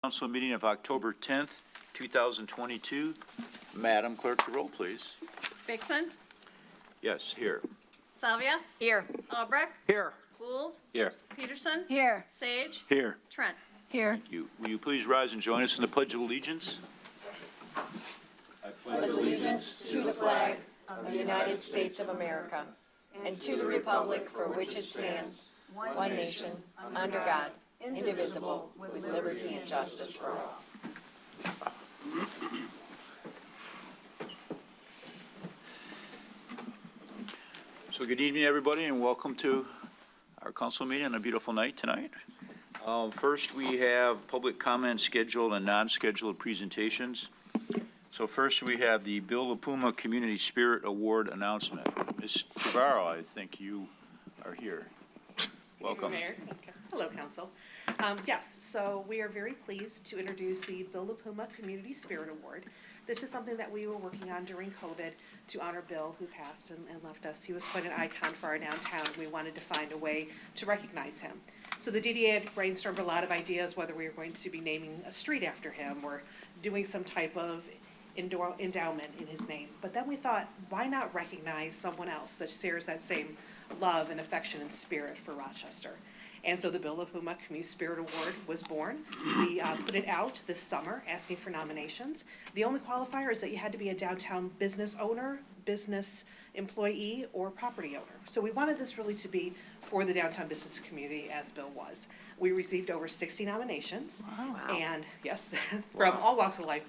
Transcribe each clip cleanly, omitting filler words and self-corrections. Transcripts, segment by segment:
Council meeting of October 10th, 2022. Madam Clerk, the roll, please. Vixen, Yes, here. Salvia, Here. Albrecht, Here. Gould, Here. Peterson, Here. Sage, Here. Trent. Here. Will you please rise and join us in the Pledge of Allegiance? I pledge Allegiance to the flag of the United States of America and to the republic for which it stands, one nation, under God, indivisible, with liberty and justice for all. So good evening, everybody, and welcome to our council meeting on a beautiful night tonight. First, we have public comment scheduled and non-scheduled presentations. So first, we have the Bill Lapuma Community Spirit Award announcement. Ms. Navarro, I think you are here. Welcome. Mayor. Hello, Council. Yes, so we are very pleased to introduce the Bill Lapuma Community Spirit Award. This is something that we were working on during COVID to honor Bill, who passed and left us. He was quite an icon for our downtown, and we wanted to find a way to recognize him. So the DDA had brainstormed a lot of ideas, whether we were going to be naming a street after him or doing some type of endowment in his name. But then we thought, why not recognize someone else that shares that same love and affection and spirit for Rochester? And so the Bill Lapuma Community Spirit Award was born. We put it out this summer, asking for nominations. The only qualifier is that you had to be a downtown business owner, business employee, or property owner. So we wanted this really to be for the downtown business community, as Bill was. We received over 60 nominations. Wow. And yes, from all walks of life.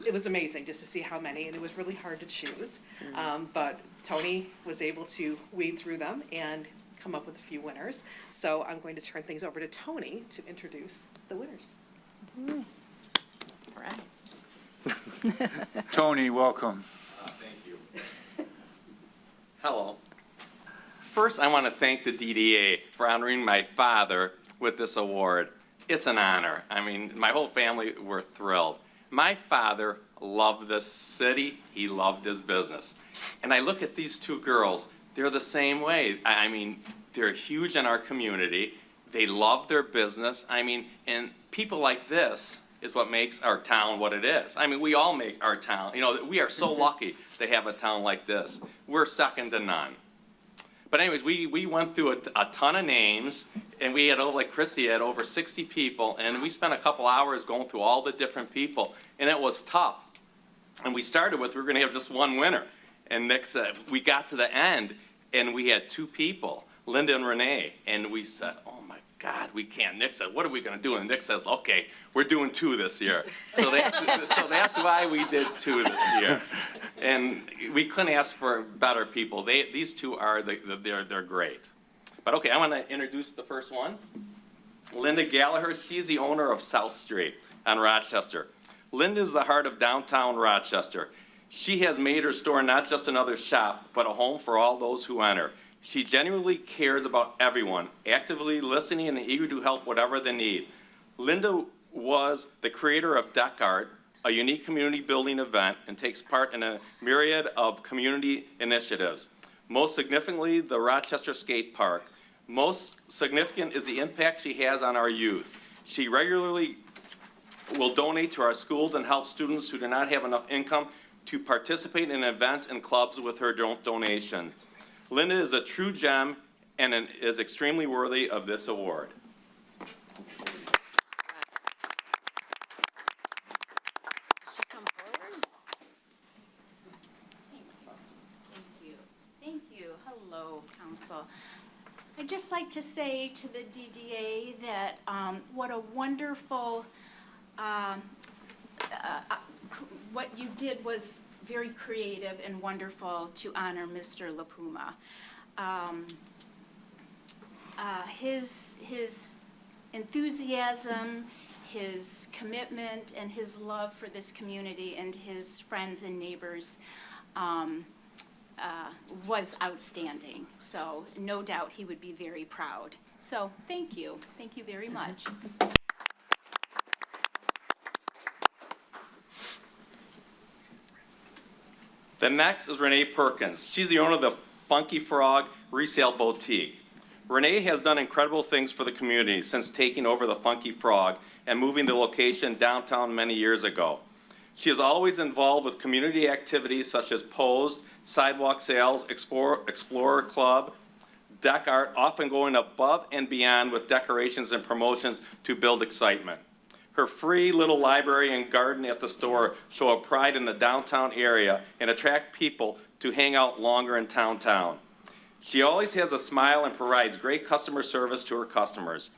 It was amazing just to see how many, and it was really hard to choose. But Tony was able to weed through them and come up with a few winners. So I'm going to turn things over to Tony to introduce the winners. All right. Tony, welcome. Thank you. Hello. First, I want to thank the DDA for honoring my father with this award. It's an honor. I mean, my whole family were thrilled. My father loved this city. He loved his business. And I look at these two girls. They're the same way. I mean, they're huge in our community. They love their business. I mean, and people like this is what makes our town what it is. I mean, we all make our town, you know, we are so lucky to have a town like this. We're second to none. But anyways, we went through a ton of names, and we had, like Chrissy had, over 60 people, and we spent a couple hours going through all the different people, and it was tough. And we started with, we were gonna have just one winner. And Nick said, we got to the end, and we had two people, Linda and Renee, and we said, oh my God, we can't. Nick said, what are we gonna do? And Nick says, okay, we're doing two this year. So that's why we did two this year. And we couldn't ask for better people. These two are, they're great. But okay, I wanna introduce the first one. Linda Gallagher, she's the owner of South Street on Rochester. Linda's the heart of downtown Rochester. She has made her store not just another shop, but a home for all those who enter. She genuinely cares about everyone, actively listening and eager to help whatever they need. Linda was the creator of Deck Art, a unique community building event, and takes part in a myriad of community initiatives. Most significantly, the Rochester Skate Park. Most significant is the impact she has on our youth. She regularly will donate to our schools and help students who do not have enough income to participate in events and clubs with her donations. Linda is a true gem and is extremely worthy of this award. Thank you. Hello, Council. I'd just like to say to the DDA that what a wonderful, what you did was very creative and wonderful to honor Mr. Lapuma. His enthusiasm, his commitment, and his love for this community and his friends and neighbors was outstanding. So no doubt he would be very proud. So thank you. Thank you very much. The next is Renee Perkins. She's the owner of the Funky Frog Resale Boutique. Renee has done incredible things for the community since taking over the Funky Frog and moving the location downtown many years ago. She is always involved with community activities such as Posed, sidewalk sales, Explorer Club, deck art, often going above and beyond with decorations and promotions to build excitement. Her free little library and garden at the store show a pride in the downtown area and attract people to hang out longer in downtown. She always has a smile and provides great customer service to her customers.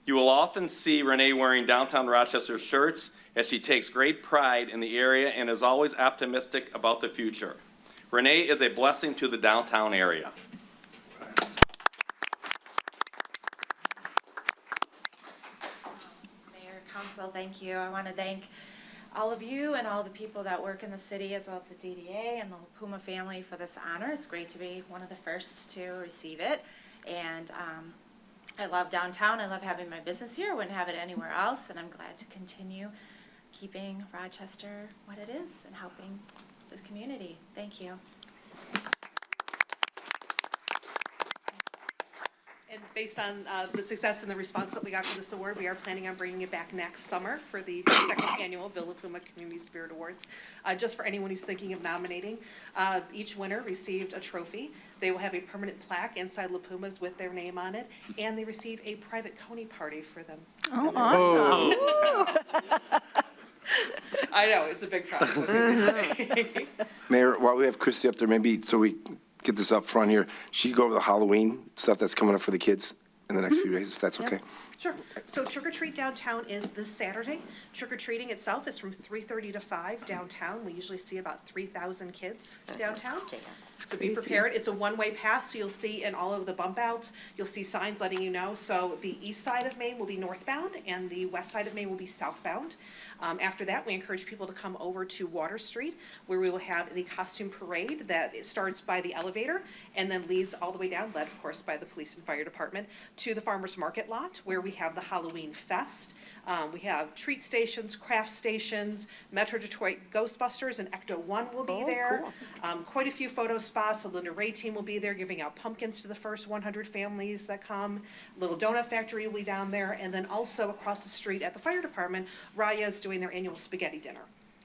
You will often see Renee wearing downtown Rochester shirts as she takes great pride in the area and is always optimistic about the future. Renee is a blessing to the downtown area. Mayor, Council, thank you. I want to thank all of you and all the people that work in the city, as well as the DDA and the Puma family for this honor. It's great to be one of the first to receive it. And I love downtown. I love having my business here. I wouldn't have it anywhere else. And I'm glad to continue keeping Rochester what it is and helping the community. Thank you. And based on the success and the response that we got for this award, we are planning on bringing it back next summer for the second annual Bill Lapuma Community Spirit Awards. Just for anyone who's thinking of nominating, each winner received a trophy. They will have a permanent plaque inside Lapuma's with their name on it, and they receive a private coney party for them. Oh, awesome. I know, it's a big project. Mayor, while we have Christy up there, maybe so we get this up front here, she go over the Halloween stuff that's coming up for the kids in the next few days, if that's okay. Sure. So Trick or Treat downtown is this Saturday. Trick or Treating itself is from 3:30 to 5 downtown. We usually see about 3,000 kids downtown. So be prepared. It's a one-way path, so you'll see in all of the bump outs, you'll see signs letting you know. So the east side of Maine will be northbound and the west side of Maine will be southbound. After that, we encourage people to come over to Water Street, where we will have the costume parade that starts by the elevator and then leads all the way down, led of course by the police and fire department, to the farmer's market lot, where we have the Halloween Fest. We have treat stations, craft stations, Metro Detroit Ghostbusters and Ecto 1 will be there. Quite a few photo spots. The Linda Ray team will be there giving out pumpkins to the first 100 families that come. Little Donut Factory will be down there. And then also across the street at the fire department, Raya is doing their annual spaghetti dinner.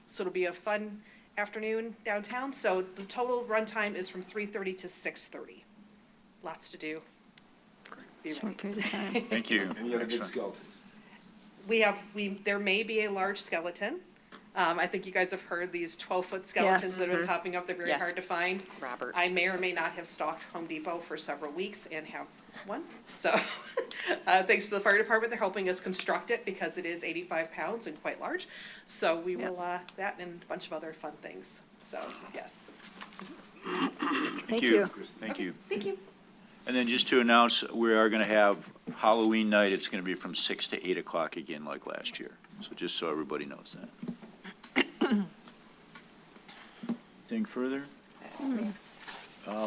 So it'll be a fun afternoon downtown. So the total run time is from 3:30 to 6:30. Lots to do. Be ready. Short period of time. Thank you. Any other big Excellent. skeletons? There may be a large skeleton. I think you guys have heard these 12-foot skeletons Yes. that have been popping up. They're very Yes. hard to find. Robert. I may or may not have stalked Home Depot for several weeks and have one. So thanks to the fire department, they're helping us construct it because it is 85 pounds and quite large. So we will, that and a bunch of other fun things. So, yes. Thank you. Thank you. Thank you. And then just to announce, we are going to have Halloween night. It's going to be from 6 to 8 o'clock again, like last year. So just so everybody knows that. Anything further?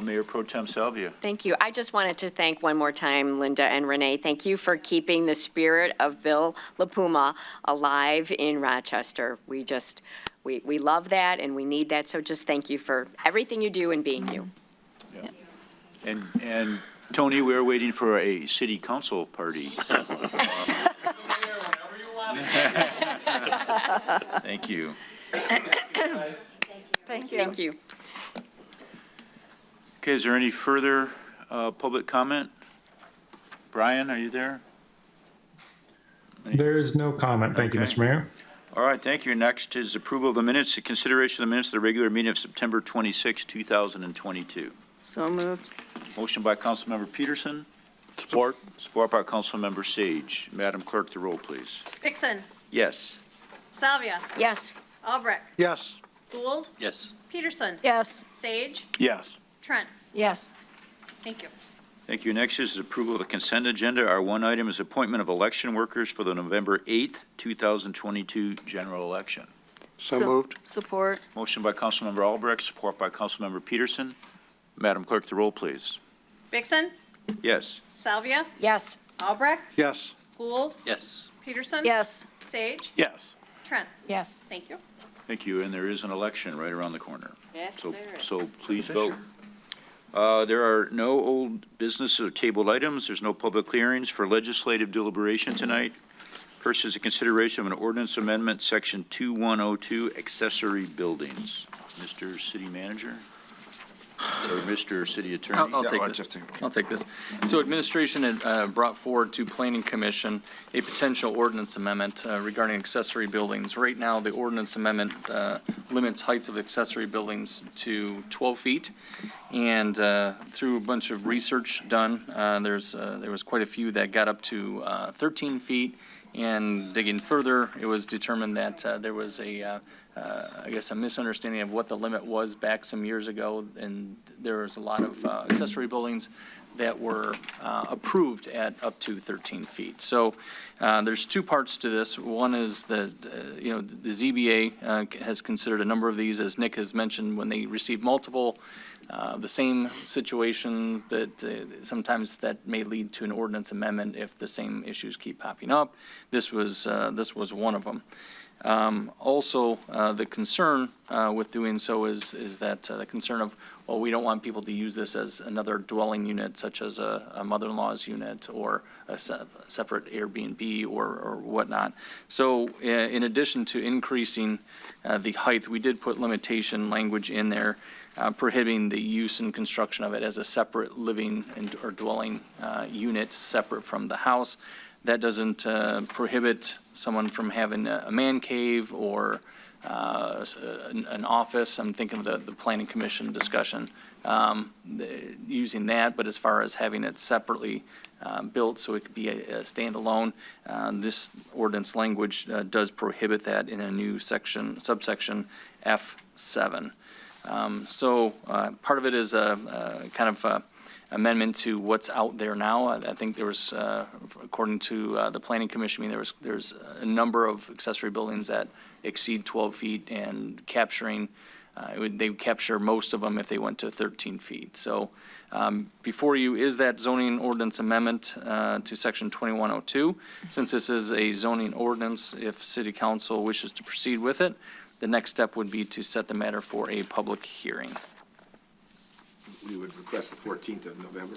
Mayor Pro Tem Salvia. Thank you. I just wanted to thank one more time Linda and Renee. Thank you for keeping the spirit of Bill Lapuma alive in Rochester. We love that and we need that. So just thank you for everything you do and being you. And Tony, we're waiting for a city council party. Thank you. Thank you. Okay, is there any further public comment? Brian, are you there? There is no comment. Thank you, Okay. Mr. Mayor. All right, thank you. Next is approval of the minutes, the consideration of the minutes of the regular meeting of September 26, 2022. So moved. Motion by Councilmember Peterson. Support. Support by Councilmember Sage. Madam Clerk, the roll, please. Vixen, Yes. Salvia, Yes. Albrecht, Yes. Gould, Yes. Peterson, Yes. Sage, Yes. Trent. Yes. Thank you. Thank you. Next is approval of the consent agenda. Our one item is appointment of election workers for the November 8th, 2022 general election. So moved. Support. Motion by Councilmember Albrecht, support by Councilmember Peterson. Madam Clerk, the roll, please. Vixen, Yes. Salvia, Yes. Albrecht, Yes. Gould, Yes. Peterson. Yes. Sage, Yes. Trent. Yes. Thank you. Thank you. And there is an election right around the corner. Yes, So, there is. so please vote. There are no old business or tabled items. There's no public hearings for legislative deliberation tonight. First is a consideration of an ordinance amendment, Section 2102, accessory buildings. Mr. City Manager? Or Mr. City Attorney? I'll Yeah, take I'll this. just I'll take this. So administration had brought forward to Planning Commission a potential ordinance amendment regarding accessory buildings. Right now, the ordinance amendment limits heights of accessory buildings to 12 feet. And through a bunch of research done, there was quite a few that got up to 13 feet. And digging further, it was determined that there was a misunderstanding of what the limit was back some years ago, and there was a lot of accessory buildings that were approved at up to 13 feet. So there's two parts to this. One is that, the ZBA has considered a number of these, as Nick has mentioned, when they receive multiple, the same situation, that sometimes that may lead to an ordinance amendment if the same issues keep popping up. This was one of them. Also, the concern with doing so is that the concern of, well, we don't want people to use this as another dwelling unit, such as a mother-in-law's unit or a separate Airbnb or whatnot. So in addition to increasing the height, we did put limitation language in there prohibiting the use and construction of it as a separate living or dwelling unit separate from the house. That doesn't prohibit someone from having a man cave or an office. I'm thinking of the planning commission discussion, using that, but as far as having it separately built so it could be a standalone, this ordinance language does prohibit that in a new subsection F7. So part of it is a kind of amendment to what's out there now. I think there was, according to the Planning Commission, there's a number of accessory buildings that exceed 12 feet, and capturing, they would capture most of them if they went to 13 feet. So before you is that zoning ordinance amendment to Section 2102. Since this is a zoning ordinance, if City Council wishes to proceed with it, the next step would be to set the matter for a public hearing. We would request the 14th of November.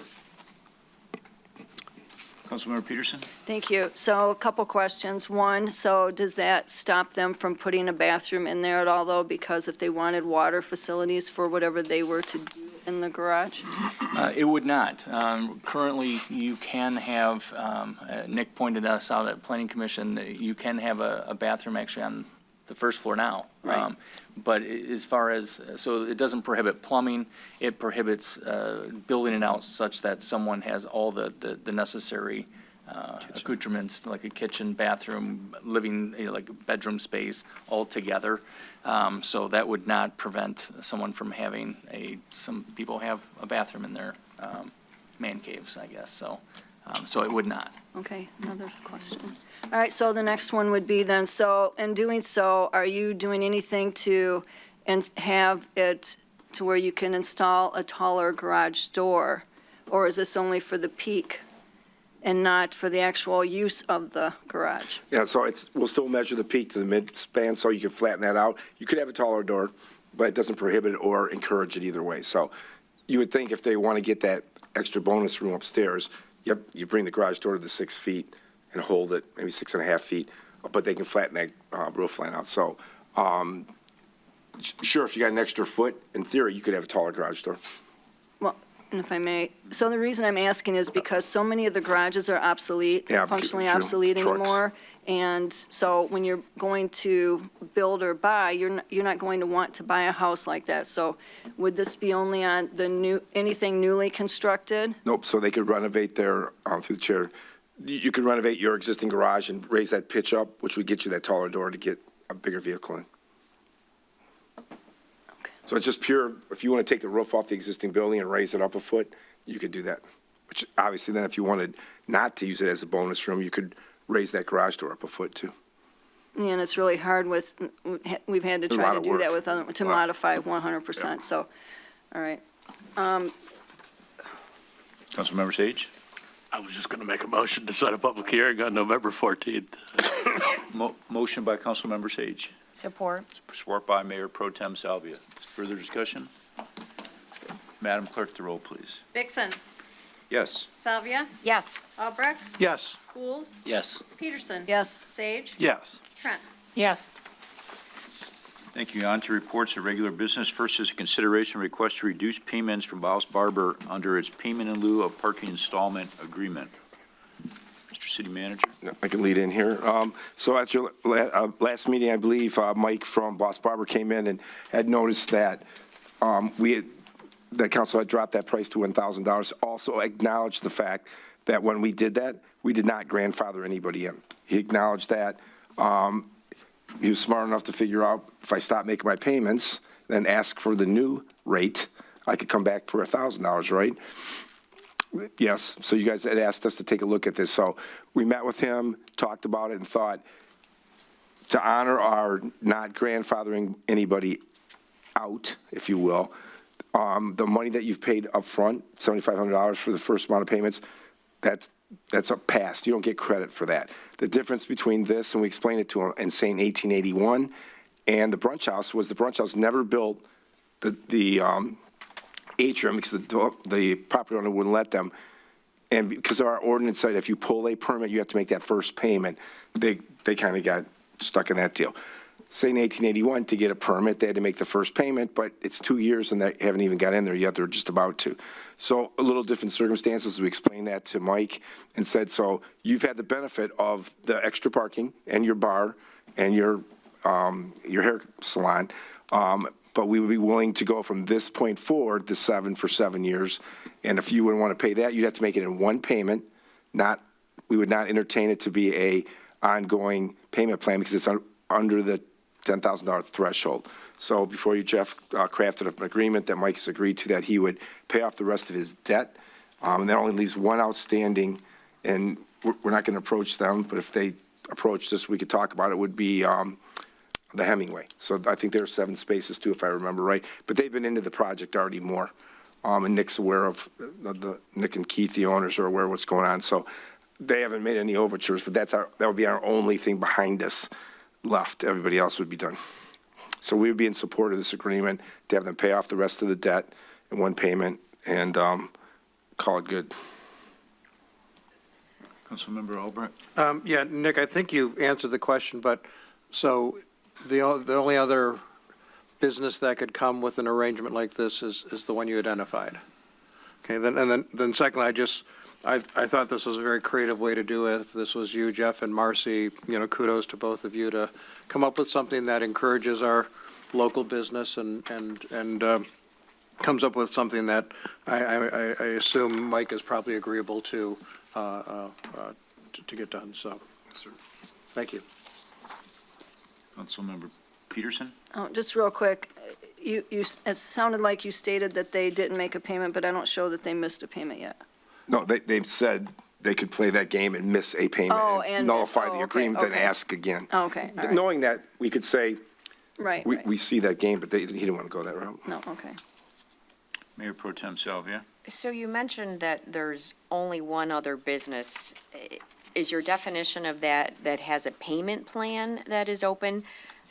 Councilmember Peterson? Thank you. So a couple questions. One, so does that stop them from putting a bathroom in there at all, though? Because if they wanted water facilities for whatever they were to do in the garage? It would not. Currently, you can have, Nick pointed us out at Planning Commission, that you can have a bathroom actually on the first floor now. Right. But as far as, so it doesn't prohibit plumbing, it prohibits building it out such that someone has all the necessary accoutrements, like a kitchen, bathroom, living, like bedroom space all together. So that would not prevent someone from having some people have a bathroom in their man caves, I guess, so it would not. Okay, another question. All right, so the next one would be then, so in doing so, are you doing anything to have it to where you can install a taller garage door? Or is this only for the peak and not for the actual use of the garage? Yeah, so we'll still measure the peak to the mid-span, so you can flatten that out. You could have a taller door, but it doesn't prohibit it or encourage it either way. So you would think if they want to get that extra bonus room upstairs, yep, you bring the garage door to the 6 feet and hold it, maybe 6.5 feet, but they can flatten that roof line out. So, sure, if you got an extra foot, in theory, you could have a taller garage door. Well, and if I may, so the reason I'm asking is because so many of the garages are obsolete, Yeah, functionally true. obsolete Trucks. anymore. And so when you're going to build or buy, you're not going to want to buy a house like that. So would this be only on anything newly constructed? Nope, so they could renovate their, through the chair, you could renovate your existing garage and raise that pitch up, which would get you that taller door to get a bigger vehicle in. Okay. So it's just pure, if you want to take the roof off the existing building and raise it up a foot, you could do that. Which obviously then if you wanted not to use it as a bonus room, you could raise that garage door up a foot too. Yeah, and it's really hard we've had to There's a try lot to of do work. that with, to Wow. modify 100%, so, all right. Councilmember Sage? I was just going to make a motion to set a public hearing on November 14th. Motion by Councilmember Sage, Support. support by Mayor Pro Tem Salvia. Further discussion? Madam Clerk, the roll, please. Vixen, Yes. Salvia, Yes. Albrecht, Yes. Gould, Yes. Peterson. Yes. Sage, Yes. Trent. Yes. Thank you. On to reports of regular business. First is a consideration request to reduce payments from Boss Barber under its payment in lieu of parking installment agreement. Mr. City Manager? I can lead in here. So at your last meeting, I believe, Mike from Boss Barber came in and had noticed that the council had dropped that price to $1,000. Also acknowledged the fact that when we did that, we did not grandfather anybody in. He acknowledged that. He was smart enough to figure out if I stop making my payments, then ask for the new rate, I could come back for $1,000, right? Yes, so you guys had asked us to take a look at this. So we met with him, talked about it, and thought to honor our not grandfathering anybody out, if you will, the money that you've paid up front, $7,500 for the first amount of payments, that's a pass. You don't get credit for that. The difference between this, and we explained it to him, and saying 1881, and the brunch house was the brunch house never built the atrium because the property owner wouldn't let them. And because of our ordinance said if you pull a permit, you have to make that first payment, they kind of got stuck in that deal. Say in 1881, to get a permit, they had to make the first payment, but it's 2 years and they haven't even got in there yet. They're just about to. So a little different circumstances. We explained that to Mike and said, so you've had the benefit of the extra parking and your bar and your hair salon, but we would be willing to go from this point forward to 7 for 7 years. And if you wouldn't want to pay that, you'd have to make it in one payment. We would not entertain it to be a ongoing payment plan because it's under the $10,000 threshold. So before you, Jeff, crafted an agreement that Mike has agreed to that he would pay off the rest of his debt. And that only leaves one outstanding, and we're not going to approach them, but if they approached us, we could talk about it, would be the Hemingway. So I think there are 7 spaces too, if I remember right. But they've been into the project already more. And Nick's aware of, Nick and Keith, the owners, are aware of what's going on. So they haven't made any overtures, but that would be our only thing behind us left. Everybody else would be done. So we would be in support of this agreement to have them pay off the rest of the debt in one payment and call it good. Councilmember Albrecht? Yeah, Nick, I think you answered the question, but so the only other business that could come with an arrangement like this is the one you identified. Okay, then secondly, I thought this was a very creative way to do it. If this was you, Jeff, and Marcy, kudos to both of you to come up with something that encourages our local business and comes up with something that I assume Mike is probably agreeable to get done. So, Yes, sir. thank you. Councilmember Peterson? Oh, just real quick, it sounded like you stated that they didn't make a payment, but I don't show that they missed a payment yet. No, they've said they could play that game and miss a payment and nullify the okay, agreement, then okay. ask again. Okay, all right. Knowing that, we could say, Right, we see that game, but he didn't want to go that route. No, okay. Mayor Pro Tem Salvia? So you mentioned that there's only one other business. Is your definition of that has a payment plan that is open?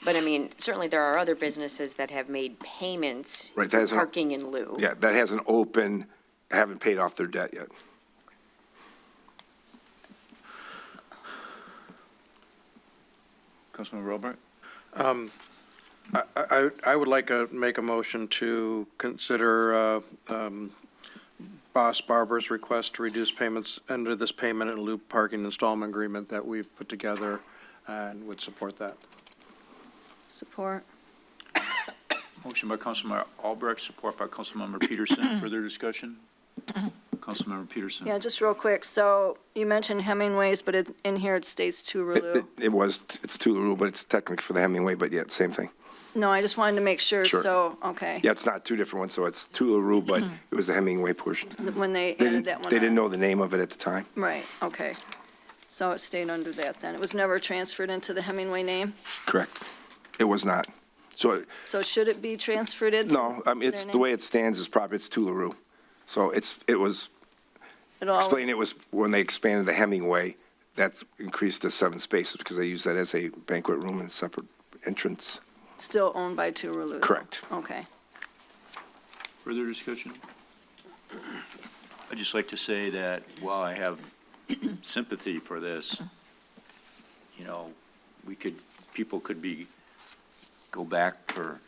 But I mean, certainly there are other businesses that have made payments, Right, that is parking in lieu. Yeah, that hasn't open, haven't paid off their debt yet. Councilmember Albrecht? I would like to make a motion to consider Boss Barber's request to reduce payments under this payment in lieu parking installment agreement that we've put together and would support that. Support. Motion by Councilmember Albrecht, support by Councilmember Peterson. Further discussion? Councilmember Peterson? Yeah, just real quick. So you mentioned Hemingway's, but in here it states Toulouse. It's Toulouse, but it's technically for the Hemingway, but yeah, same thing. No, I just wanted to make sure, Sure. so, okay. Yeah, it's not 2 different ones, so it's Toulouse, but it was the Hemingway portion. When they They added that one. They didn't on. know the name of it at the time. Right, okay. So it stayed under that then. It was never transferred into the Hemingway name? Correct. It was not. So should it be transferred into? No, I mean, it's their the name? way it stands is probably, it's Toulouse. So it was, It'll always- explain it was when they expanded the Hemingway, that's increased to 7 spaces because they use that as a banquet room and a separate entrance. Still owned by Toulouse? Correct. Okay. Further discussion? I'd just like to say that while I have sympathy for this, you know, people could go back for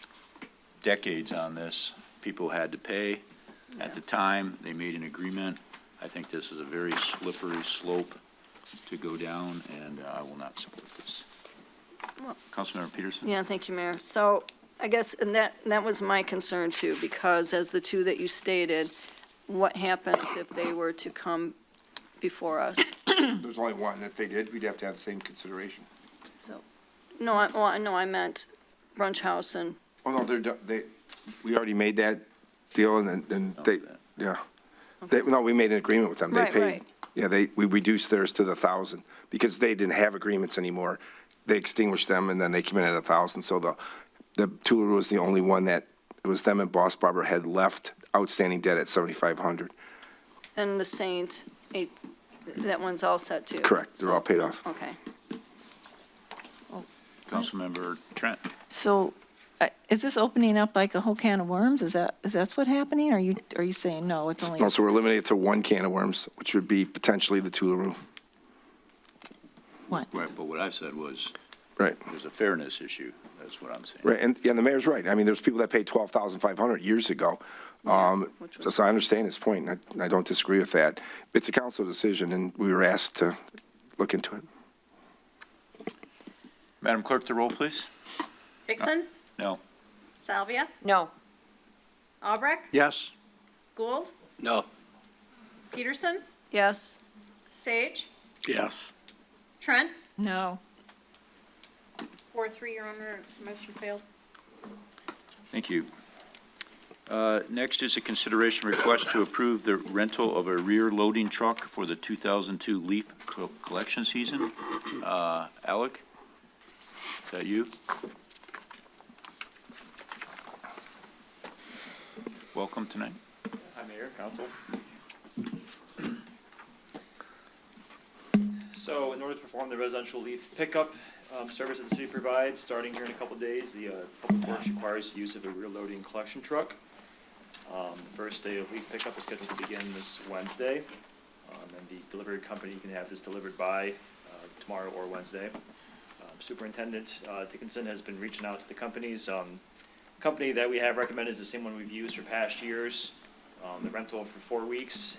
decades on this. People had to pay. At the time, they made an agreement. I think this is a very slippery slope to go down, and I will not support this. Councilmember Peterson? Yeah, thank you, Mayor. So I guess, and that was my concern too, because as the two that you stated, what happens if they were to come before us? There's only one. If they did, we'd have to have the same consideration. No, I meant Brunch House and, Oh, no, we already made that deal, and then they, yeah. No, we made an agreement with them. They Right, paid. right. Yeah, we reduced theirs to the 1,000, because they didn't have agreements anymore. They extinguished them, and then they came in at 1,000, so the Tularoo was the only one that, it was them and Boss Barber had left outstanding debt at 7,500. and the Saint, that one's all set too? Correct, they're all paid off. Okay. Councilmember Trent? So, is this opening up like a whole can of worms? Is that what's happening? Are you saying no, it's only? No, so we're limiting it to one can of worms, which would be potentially the Tularoo. What? Right, but what I said was, Right. there's a fairness issue. That's what I'm saying. Right, and the mayor's right. I mean, there's people that paid 12,500 years ago. So I understand his point, and I don't disagree with that. It's a council decision, and we were asked to look into it. Madam Clerk, the roll, please. Vixen, No. Salvia, No. Albrecht, Yes? Gould, No. Peterson, Yes? Sage, Yes. Trent, No. 4-3, Your Honor, motion failed. Thank you. Next is a consideration request to approve the rental of a rear loading truck for the 2002 leaf collection season. Alec, is that you? Welcome tonight. Hi, Mayor, Council. So in order to perform the residential leaf pickup service that the city provides, starting here in a couple of days, the Public Works requires use of a rear loading collection truck. The first day of leaf pickup is scheduled to begin this Wednesday, and the delivery company can have this delivered by tomorrow or Wednesday. Superintendent Dickinson has been reaching out to the companies. Company that we have recommended is the same one we've used for past years. The rental for 4 weeks,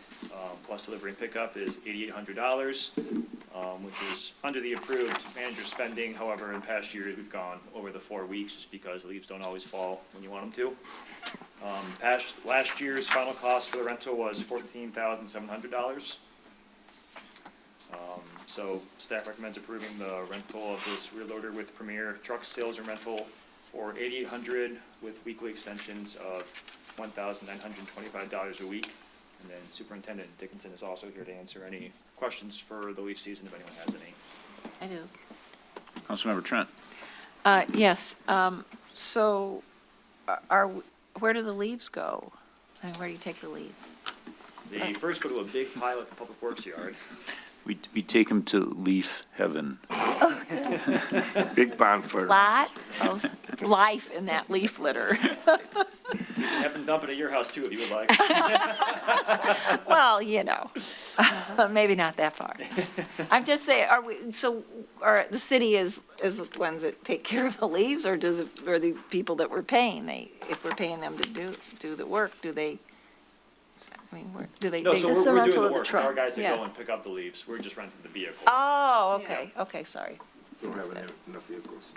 plus delivery and pickup is $8,800, which is under the approved manager spending. However, in past years, we've gone over the 4 weeks just because leaves don't always fall when you want them to. Last year's final cost for the rental was $14,700. So staff recommends approving the rental of this rear loader with Premier Truck Sales and Rental for $8,800 with weekly extensions of $1,925 a week. And then Superintendent Dickinson is also here to answer any questions for the leaf season if anyone has any. I do. Councilmember Trent? Yes, so where do the leaves go? And where do you take the leaves? They first go to a big pile at the Public Works yard. We take them to leaf heaven. Big bonfire. Lot of life in that leaf litter. You can have them dump it at your house too if you would like. Well, maybe not that far. I'm just saying, are the city is the ones that take care of the leaves, or are the people that we're paying, if we're paying them to do the work, do they, do they? No, so It's the we're doing rental the of the work. It's truck, our guys that yeah. go and pick up the leaves. We're just renting the vehicle. Oh, okay, sorry. We don't have enough vehicles.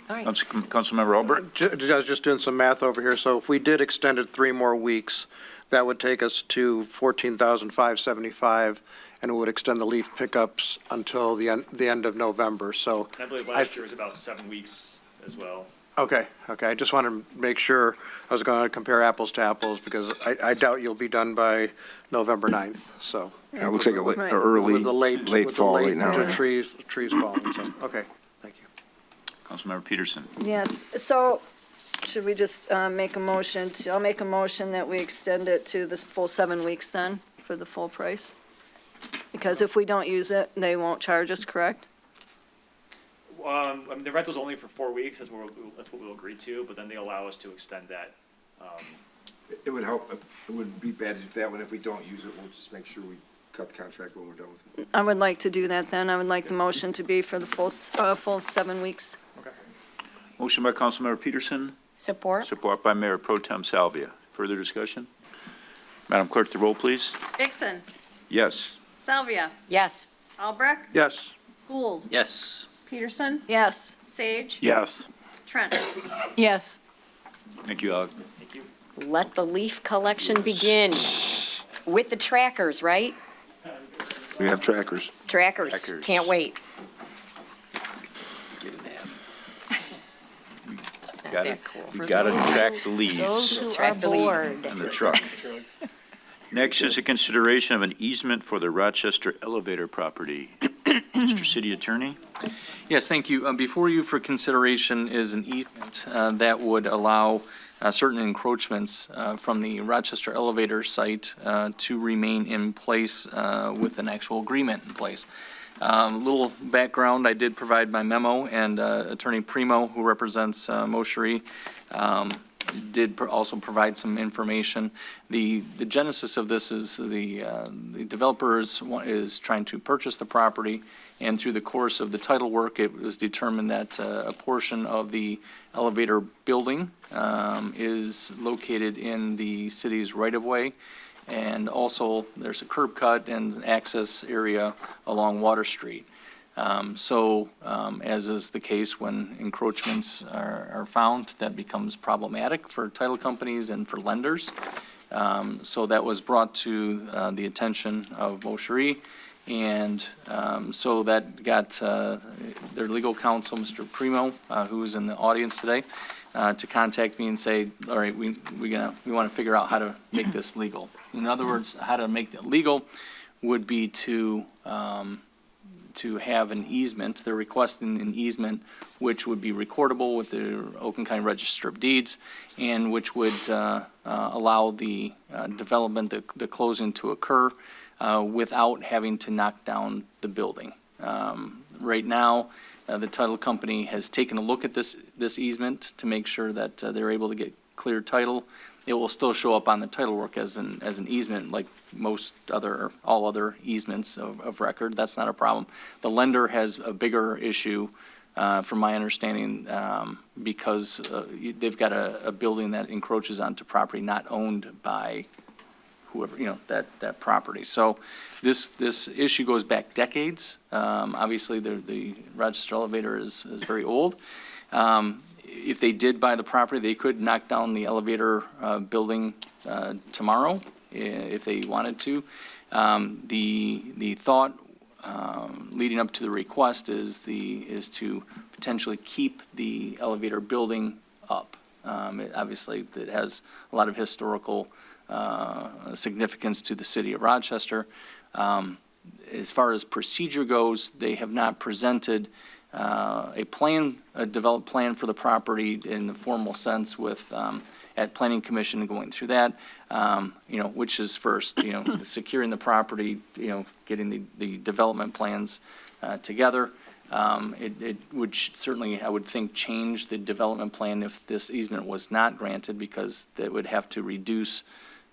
All right. Councilmember Albrecht? I was just doing some math over here, so if we did extend it 3 more weeks, that would take us to $14,575, and it would extend the leaf pickups until the end of November, so. And I believe last year was about 7 weeks as well. Okay, I just wanted to make sure, I was going to compare apples to apples, because I doubt you'll be done by November 9th, so. Yeah, it looks like Right. early, With the late fall right now. winter trees falling, so, okay, thank you. Councilmember Peterson? Yes, so should we just make a motion I'll make a motion that we extend it to the full 7 weeks then, for the full price? Because if we don't use it, they won't charge us, correct? I mean, the rental's only for 4 weeks. That's what we'll agree to, but then they allow us to extend that It would help, it would be bad if that one, if we don't use it, we'll just make sure we cut the contract when we're done with it. I would like to do that then. I would like the motion to be for the full 7 weeks. Motion by Councilmember Peterson, Support? support by Mayor Pro Tem Salvia. Further discussion? Madam Clerk, the roll, please. Vixen, Yes. Salvia, Yes. Albrecht, Yes. Gould, Yes. Peterson, Yes. Sage, Yes. Trent. Yes. Thank you, Alex. Thank you. Let the leaf collection begin with the trackers, right? We have trackers. Trackers. Trackers. Can't wait. Not Gotta- that cool. We gotta track the leaves Those who are Track the leaves. bored. in the truck. Next is a consideration of an easement for the Rochester elevator property. Mr. City Attorney? Yes, thank you. Before you for consideration is an easement that would allow certain encroachments from the Rochester elevator site to remain in place with an actual agreement in place. Little background, I did provide my memo, and Attorney Primo, who represents Moschery, did also provide some information. The genesis of this is the developer is trying to purchase the property, and through the course of the title work, it was determined that a portion of the elevator building is located in the city's right-of-way, and also there's a curb cut and access area along Water Street. As is the case when encroachments are found, that becomes problematic for title companies and for lenders. So that was brought to the attention of Moschery, and so that got their legal counsel, Mr. Primo, who is in the audience today, to contact me and say, all right, we want to figure out how to make this legal. In other words, how to make it legal would be to have an easement. They're requesting an easement which would be recordable with the Oakland County Register of Deeds, and which would allow the development, the closing to occur without having to knock down the building. Right now, the title company has taken a look at this easement to make sure that they're able to get clear title. It will still show up on the title work as an easement, like all other easements of record. That's not a problem. The lender has a bigger issue, from my understanding, because they've got a building that encroaches onto property not owned by whoever, that property. So this issue goes back decades. Obviously, the Rochester elevator is very old. If they did buy the property, they could knock down the elevator building tomorrow if they wanted to. The thought leading up to the request is to potentially keep the elevator building up. Obviously, it has a lot of historical significance to the city of Rochester. As far as procedure goes, they have not presented a developed plan for the property in the formal sense with, at Planning Commission going through that, which is first, securing the property, getting the development plans together. It would certainly, I would think, change the development plan if this easement was not granted, because that would have to reduce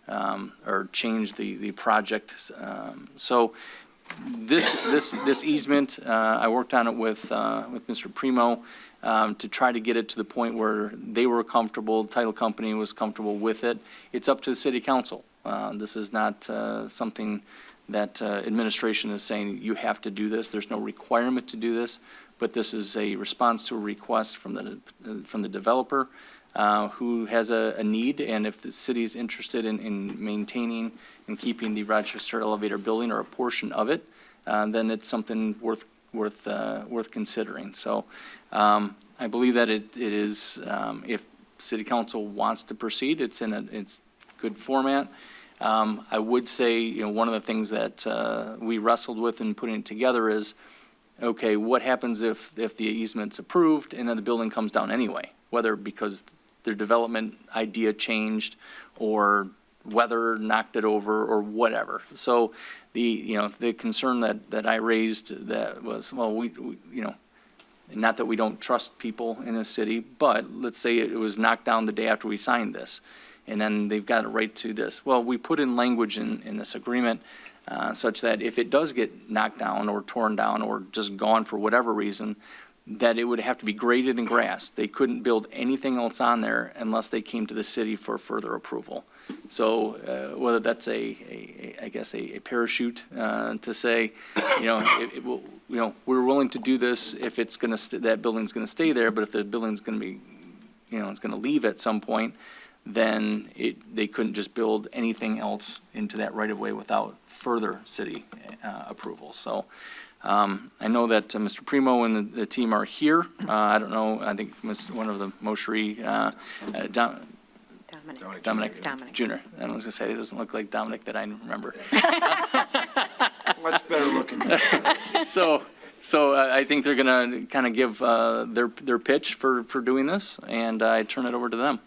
or change the project. So this easement, I worked on it with Mr. Primo to try to get it to the point where they were comfortable, the title company was comfortable with it. It's up to the city council. This is not something that administration is saying you have to do this. There's no requirement to do this, but this is a response to a request from the developer who has a need, and if the city is interested in maintaining and keeping the Rochester elevator building or a portion of it, then it's something worth considering. So I believe that it is, if city council wants to proceed, it's good format. I would say, one of the things that we wrestled with in putting it together is, okay, what happens if the easement's approved and then the building comes down anyway, whether because their development idea changed or weather knocked it over or whatever. So the concern that I raised, that was, well, we not that we don't trust people in this city, but let's say it was knocked down the day after we signed this, and then they've got a right to this. Well, we put in language in this agreement such that if it does get knocked down or torn down or just gone for whatever reason, that it would have to be graded and grassed. They couldn't build anything else on there unless they came to the city for further approval. So whether that's I guess a parachute to say, it will, we're willing to do this if it's going to, that building's going to stay there, but if the building's going to be, it's going to leave at some point, then they couldn't just build anything else into that right-of-way without further city approval. So I know that Mr. Primo and the team are here. I don't know, I think one of the Moshri, Dominic Jr. I was gonna say, it doesn't look like Dominic that I remember. Much better looking. So I think they're gonna kind of give their pitch for doing this, and I turn it over to them.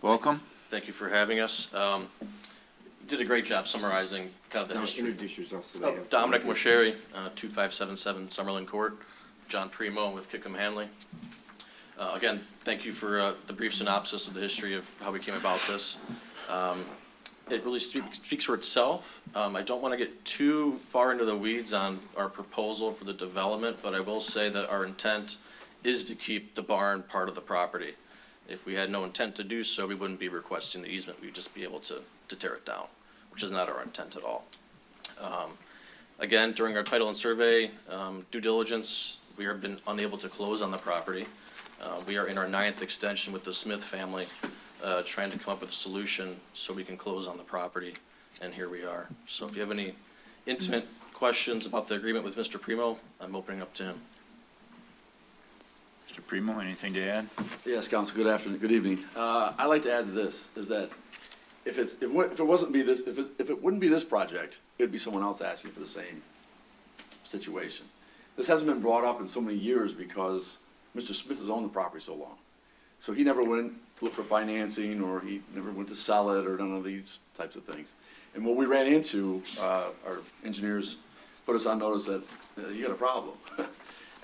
Welcome. Thank you for having us. You did a great job summarizing kind of the history. Introduce yourself so they have- Dominic Mosheri, 2577 Summerlin Court. John Primo with Kickham Hanley. Again, thank you for the brief synopsis of the history of how we came about this. It really speaks for itself. I don't want to get too far into the weeds on our proposal for the development, but I will say that our intent is to keep the barn part of the property. If we had no intent to do so, we wouldn't be requesting the easement. We'd just be able to tear it down, which is not our intent at all. Again, during our title and survey due diligence, we have been unable to close on the property. We are in our 9th extension with the Smith family, trying to come up with a solution so we can close on the property, and here we are. So if you have any intimate questions about the agreement with Mr. Primo, I'm opening up to him. Mr. Primo, anything to add? Yes, Council, good afternoon, good evening. I'd like to add to this, is that if it wouldn't be this project, it'd be someone else asking for the same situation. This hasn't been brought up in so many years because Mr. Smith has owned the property so long. So he never went to look for financing, or he never went to sell it, or none of these types of things. And what we ran into, our engineers put us on notice that you got a problem.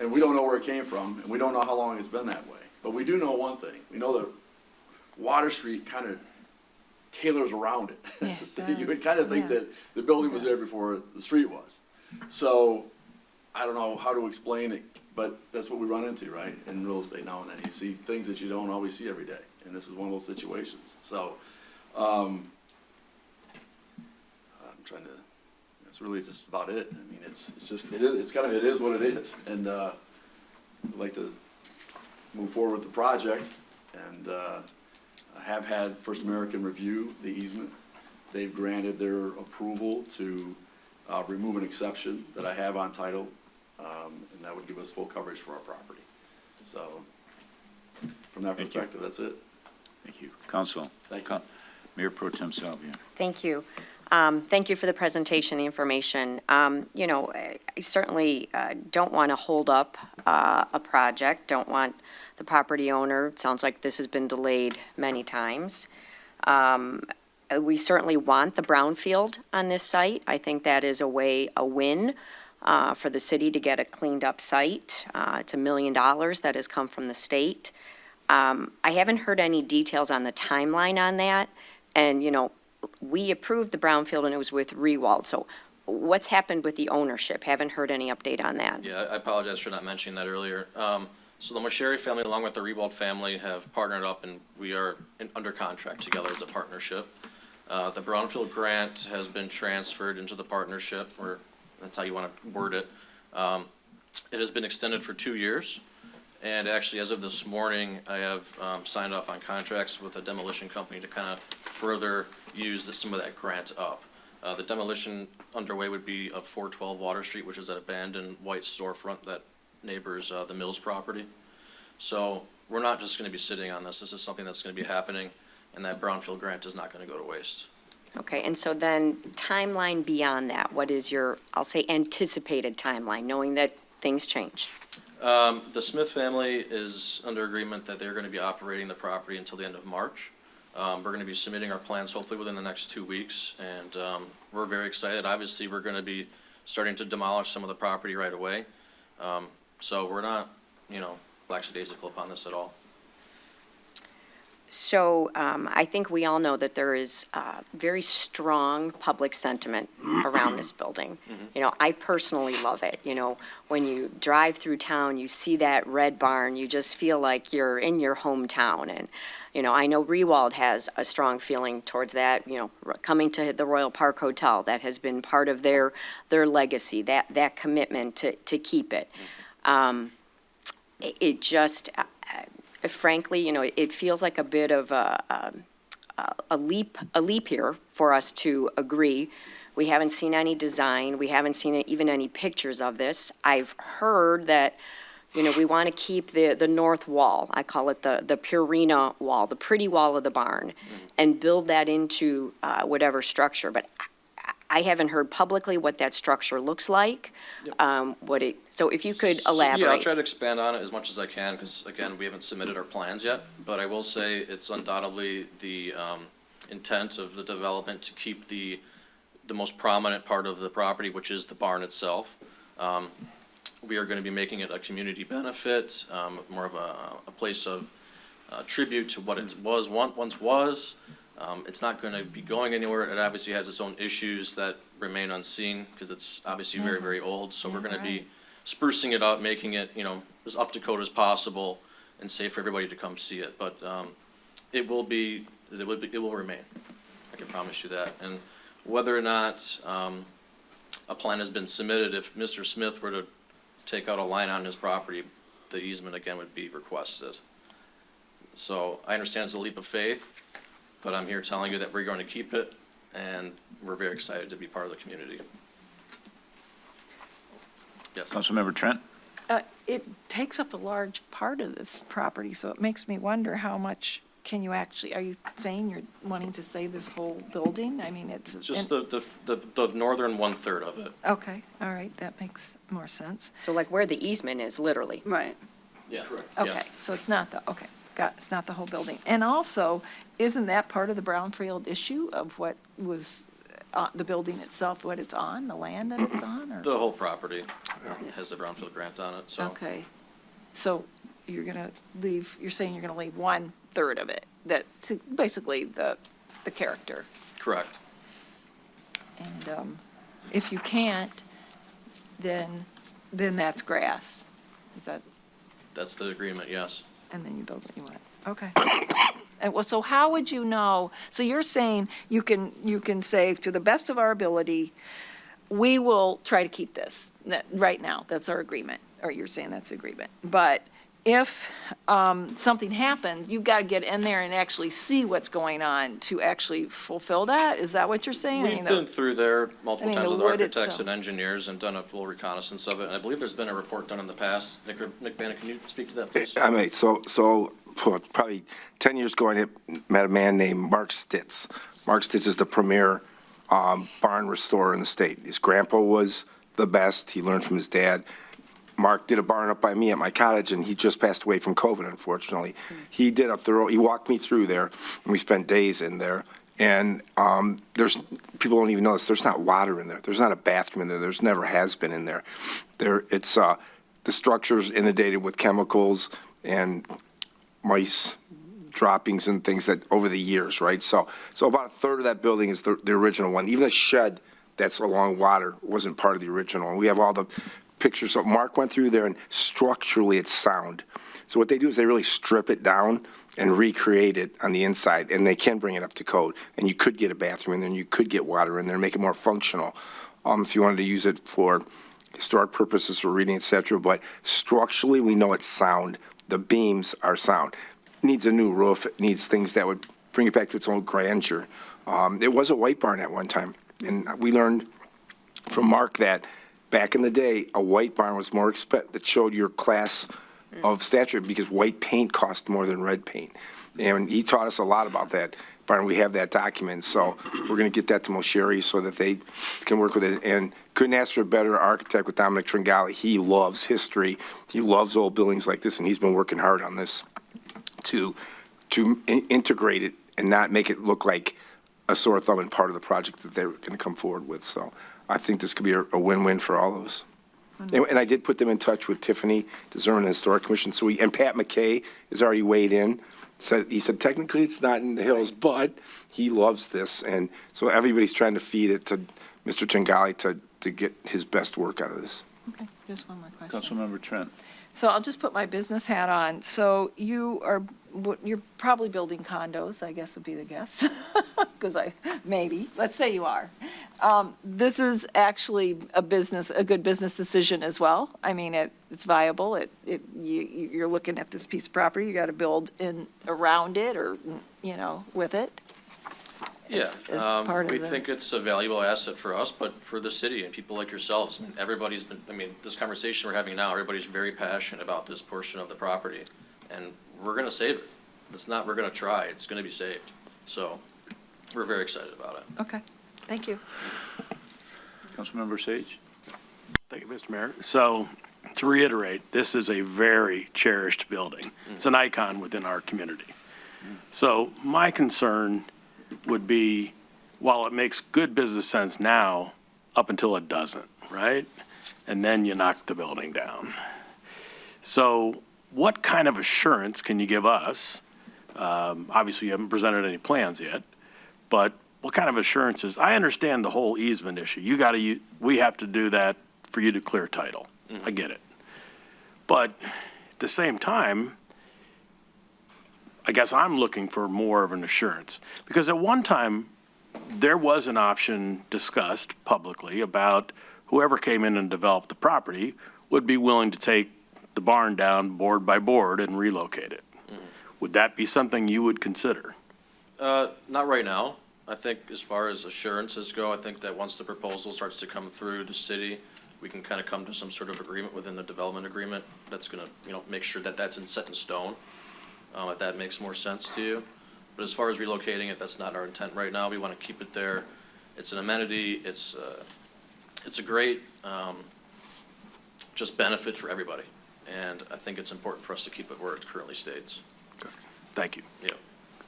And we don't know where it came from, and we don't know how long it's been that way. But we do know one thing. We know that Water Street kind of tailors around it. Yeah, it So you would does. kind of think Yeah. that the building was there before the street was. So I don't know how to explain it, but that's what we run into, right, in real estate now and then. You see things that you don't always see every day, and this is one of those situations. So I'm trying to, that's really just about it. I mean, it's it is what it is. And I'd like to move forward with the project, and I have had First American review the easement. They've granted their approval to remove an exception that I have on title, and that would give us full coverage for our property. So from that Thank you. perspective, that's it. Thank you. Council. Thank you. Mayor Pro Tem Salvia. Thank you. Thank you for the presentation, the information. I certainly don't want to hold up a project, don't want the property owner, it sounds like this has been delayed many times. We certainly want the brownfield on this site. I think that is a win for the city to get a cleaned-up site. It's $1 million that has come from the state. I haven't heard any details on the timeline on that, and, we approved the brownfield and it was with Rewald, so what's happened with the ownership? Haven't heard any update on that. Yeah, I apologize for not mentioning that earlier. So the Mosheri family, along with the Rewald family, have partnered up, and we are under contract together as a partnership. The brownfield grant has been transferred into the partnership, or that's how you want to word it. It has been extended for 2 years. And actually, as of this morning, I have signed off on contracts with a demolition company to kind of further use some of that grant up. The demolition underway would be of 412 Water Street, which is that abandoned white storefront that neighbors the Mills property. So we're not just going to be sitting on this. This is something that's going to be happening, and that brownfield grant is not going to go to waste. Okay, and so then timeline beyond that, what is your, I'll say, anticipated timeline, knowing that things change? The Smith family is under agreement that they're going to be operating the property until the end of March. We're going to be submitting our plans hopefully within the next 2 weeks, and we're very excited. Obviously, we're going to be starting to demolish some of the property right away. So we're not, lackadaisical upon this at all. So I think we all know that there is very strong public sentiment around this building. You know, I personally love it. You know, when you drive through town, you see that red barn, you just feel like you're in your hometown. And, you know, I know Rewald has a strong feeling towards that, you know, coming to the Royal Park Hotel, that has been part of their legacy, that commitment to keep it. It just, frankly, you know, it feels like a bit of a leap here for us to agree. We haven't seen any design. We haven't seen even any pictures of this. I've heard that, you know, we want to keep the north wall. I call it the Purina wall, the pretty wall of the barn, and build that into whatever structure. But I haven't heard publicly what that structure looks like. So if you could elaborate. Yeah, I'll try to expand on it as much as I can, because again, we haven't submitted our plans yet. But I will say it's undoubtedly the intent of the development to keep the most prominent part of the property, which is the barn itself. We are going to be making it a community benefit, more of a place of tribute to what it once was. It's not going to be going anywhere. It obviously has its own issues that remain unseen because it's obviously very, very old. So we're going to be sprucing it up, making it, you know, as up to code as possible and safe for everybody to come see it. But it will remain. I can promise you that. And whether or not a plan has been submitted, if Mr. Smith were to take out a line on his property, the easement again would be requested. So I understand it's a leap of faith, but I'm here telling you that we're going to keep it, and we're very excited to be part of the community. Yes. Councilmember Trent? It takes up a large part of this property, so it makes me wonder how much can you actually, are you saying you're wanting to save this whole building? I mean, it's. Just the northern 1/3 of it. Okay, all right, that makes more sense. So like where the easement is, literally. Right. Yeah, correct. Okay, so it's not it's not the whole building. And also, isn't that part of the brownfield issue of what was the building itself, what it's on, the land that it's on, or? The whole property has the brownfield grant on it, so. Okay, so you're saying you're gonna leave 1/3 of it, that, to basically the character. Correct. And if you can't, then that's grass. Is that, That's the agreement, yes. and then you build what you want? Okay. And well, so how would you know? So you're saying you can say, to the best of our ability, we will try to keep this, right now, that's our agreement, or you're saying that's the agreement. But if something happened, you've got to get in there and actually see what's going on to actually fulfill that? Is that what you're saying? We've been through there multiple times the with wood architects itself. and engineers and done a full reconnaissance of it. And I believe there's been a report done in the past. Nick Bannon, can you speak to that, please? I mean, so probably 10 years ago, I met a man named Mark Stitz. Mark Stitz is the premier barn restorer in the state. His grandpa was the best. He learned from his dad. Mark did a barn up by me at my cottage, and he just passed away from COVID, unfortunately. He walked me through there, and we spent days in there. And people don't even know this, there's not water in there. There's not a bathroom in there. There's never has been in there. The structure's inundated with chemicals and mice droppings and things that over the years, right? So about 1/3 of that building is the original one. Even the shed that's along water wasn't part of the original. And we have all the pictures. So Mark went through there, and structurally it's sound. So what they do is they really strip it down and recreate it on the inside, and they can bring it up to code. And you could get a bathroom in there, and you could get water in there, and make it more functional if you wanted to use it for historic purposes, for reading, et cetera. But structurally, we know it's sound. The beams are sound. It needs a new roof. It needs things that would bring it back to its own grandeur. It was a white barn at one time, and we learned from Mark that back in the day, a white barn was more expensive, that showed your class of stature, because white paint cost more than red paint. And he taught us a lot about that barn. We have that document, so we're going to get that to Mosheri so that they can work with it. And couldn't ask for a better architect with Dominic Tringali. He loves history. He loves old buildings like this, and he's been working hard on this to integrate it and not make it look like a sore thumb and part of the project that they're going to come forward with. So I think this could be a win-win for all of us. And I did put them in touch with Tiffany, DeZerman Historic Commission, and Pat McKay has already weighed in. He said technically it's not in the hills, but he loves this, and so everybody's trying to feed it to Mr. Chingali to get his best work out of this. Okay, just one more question. Councilmember Trent. So I'll just put my business hat on. So you're probably building condos, I guess would be the guess, because let's say you are. This is actually a good business decision as well. I mean, it's viable. You're looking at this piece of property, you got to build in around it or, with it. As part of We think it's a valuable asset for us, but for the city and people like yourselves. This conversation we're having now, everybody's very passionate about this portion of the property, and we're gonna save it. We're gonna try, it's gonna be saved. So, we're very excited about it. Okay, thank you. Councilmember Sage. Thank you, Mr. Mayor. So, to reiterate, this is a very cherished building. It's an icon within our community. So, my concern would be, while it makes good business sense now, up until it doesn't, right? And then you knock the building down. So what kind of assurance can you give us? Obviously, you haven't presented any plans yet, but what kind of assurances? I understand the whole easement issue. We have to do that for you to clear title. I get it. But at the same time, I guess I'm looking for more of an assurance, because at one time, there was an option discussed publicly about whoever came in and developed the property would be willing to take the barn down board by board and relocate it. Would that be something you would consider? Not right now. I think as far as assurances go, I think that once the proposal starts to come through the city, we can kind of come to some sort of agreement within the development agreement that's gonna, make sure that that's set in stone. If that makes more sense to you. But as far as relocating it, that's not our intent right now. We want to keep it there. It's an amenity. It's a great just benefit for everybody. And I think it's important for us to keep it where it currently states. Okay. Thank you. Yeah.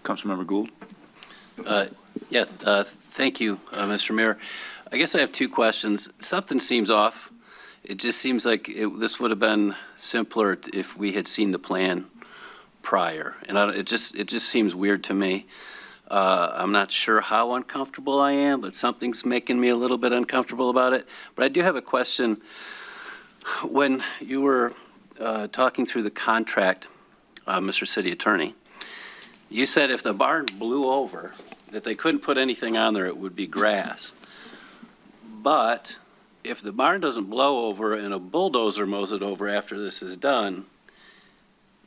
Councilmember Gould. Thank you, Mr. Mayor. I guess I have two questions. Something seems off. It just seems like this would have been simpler if we had seen the plan prior, and it just seems weird to me. I'm not sure how uncomfortable I am, but something's making me a little bit uncomfortable about it. But I do have a question. When you were talking through the contract, Mr. City Attorney, you said if the barn blew over, that they couldn't put anything on there, it would be grass. But if the barn doesn't blow over and a bulldozer mows it over after this is done,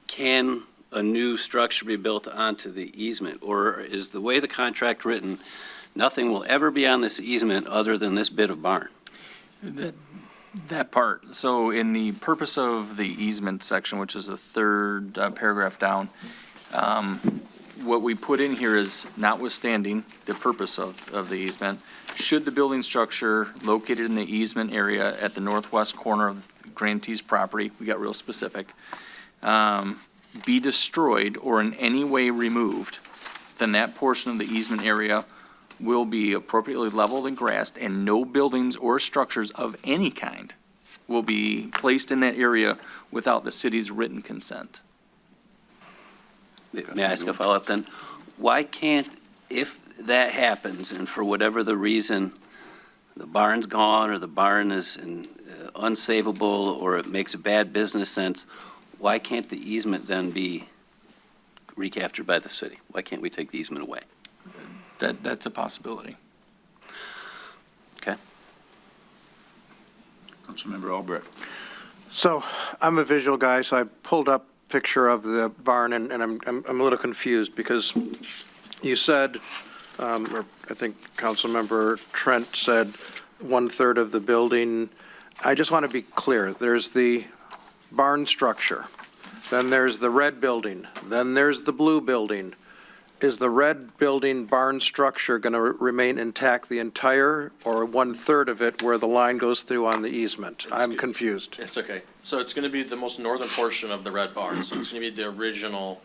can a new structure be built onto the easement? Or is the way the contract written, nothing will ever be on this easement other than this bit of barn? That part, so in the purpose of the easement section, which is the third paragraph down, what we put in here is notwithstanding the purpose of the easement, should the building structure located in the easement area at the northwest corner of the grantee's property, we got real specific, be destroyed or in any way removed, then that portion of the easement area will be appropriately leveled and grassed, and no buildings or structures of any kind will be placed in that area without the city's written consent. May I ask a follow-up then? Why can't, if that happens, and for whatever the reason, the barn's gone, or the barn is unsavable, or it makes a bad business sense, why can't the easement then be recaptured by the city? Why can't we take the easement away? That's a possibility. Okay. Councilmember Albrecht. So I'm a visual guy, so I pulled up a picture of the barn, and I'm a little confused because you said, or I think Councilmember Trent said 1/3 of the building. I just want to be clear. There's the barn structure, then there's the red building, then there's the blue building. Is the red building barn structure going to remain intact the entire, or 1/3 of it where the line goes through on the easement? I'm confused. It's okay. So it's going to be the most northern portion of the red barn. So it's going to be the original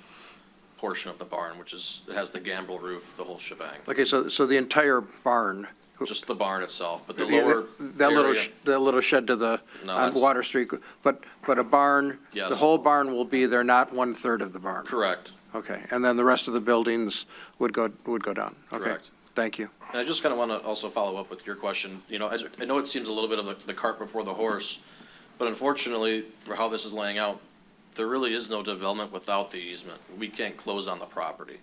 portion of the barn, which is, it has the gambrel roof, the whole shebang. Okay, so the entire barn just the barn itself, but the Yeah, lower area. that little shed to the, No, on that's- Water Street, but a barn, Yes. the whole barn will be there, not 1/3 of the barn? Correct, Okay, and then the rest of the buildings would go down? Okay, correct. thank you. And I just kind of want to also follow up with your question. You know, I know it seems a little bit of the cart before the horse, but unfortunately, for how this is laying out, there really is no development without the easement. We can't close on the property.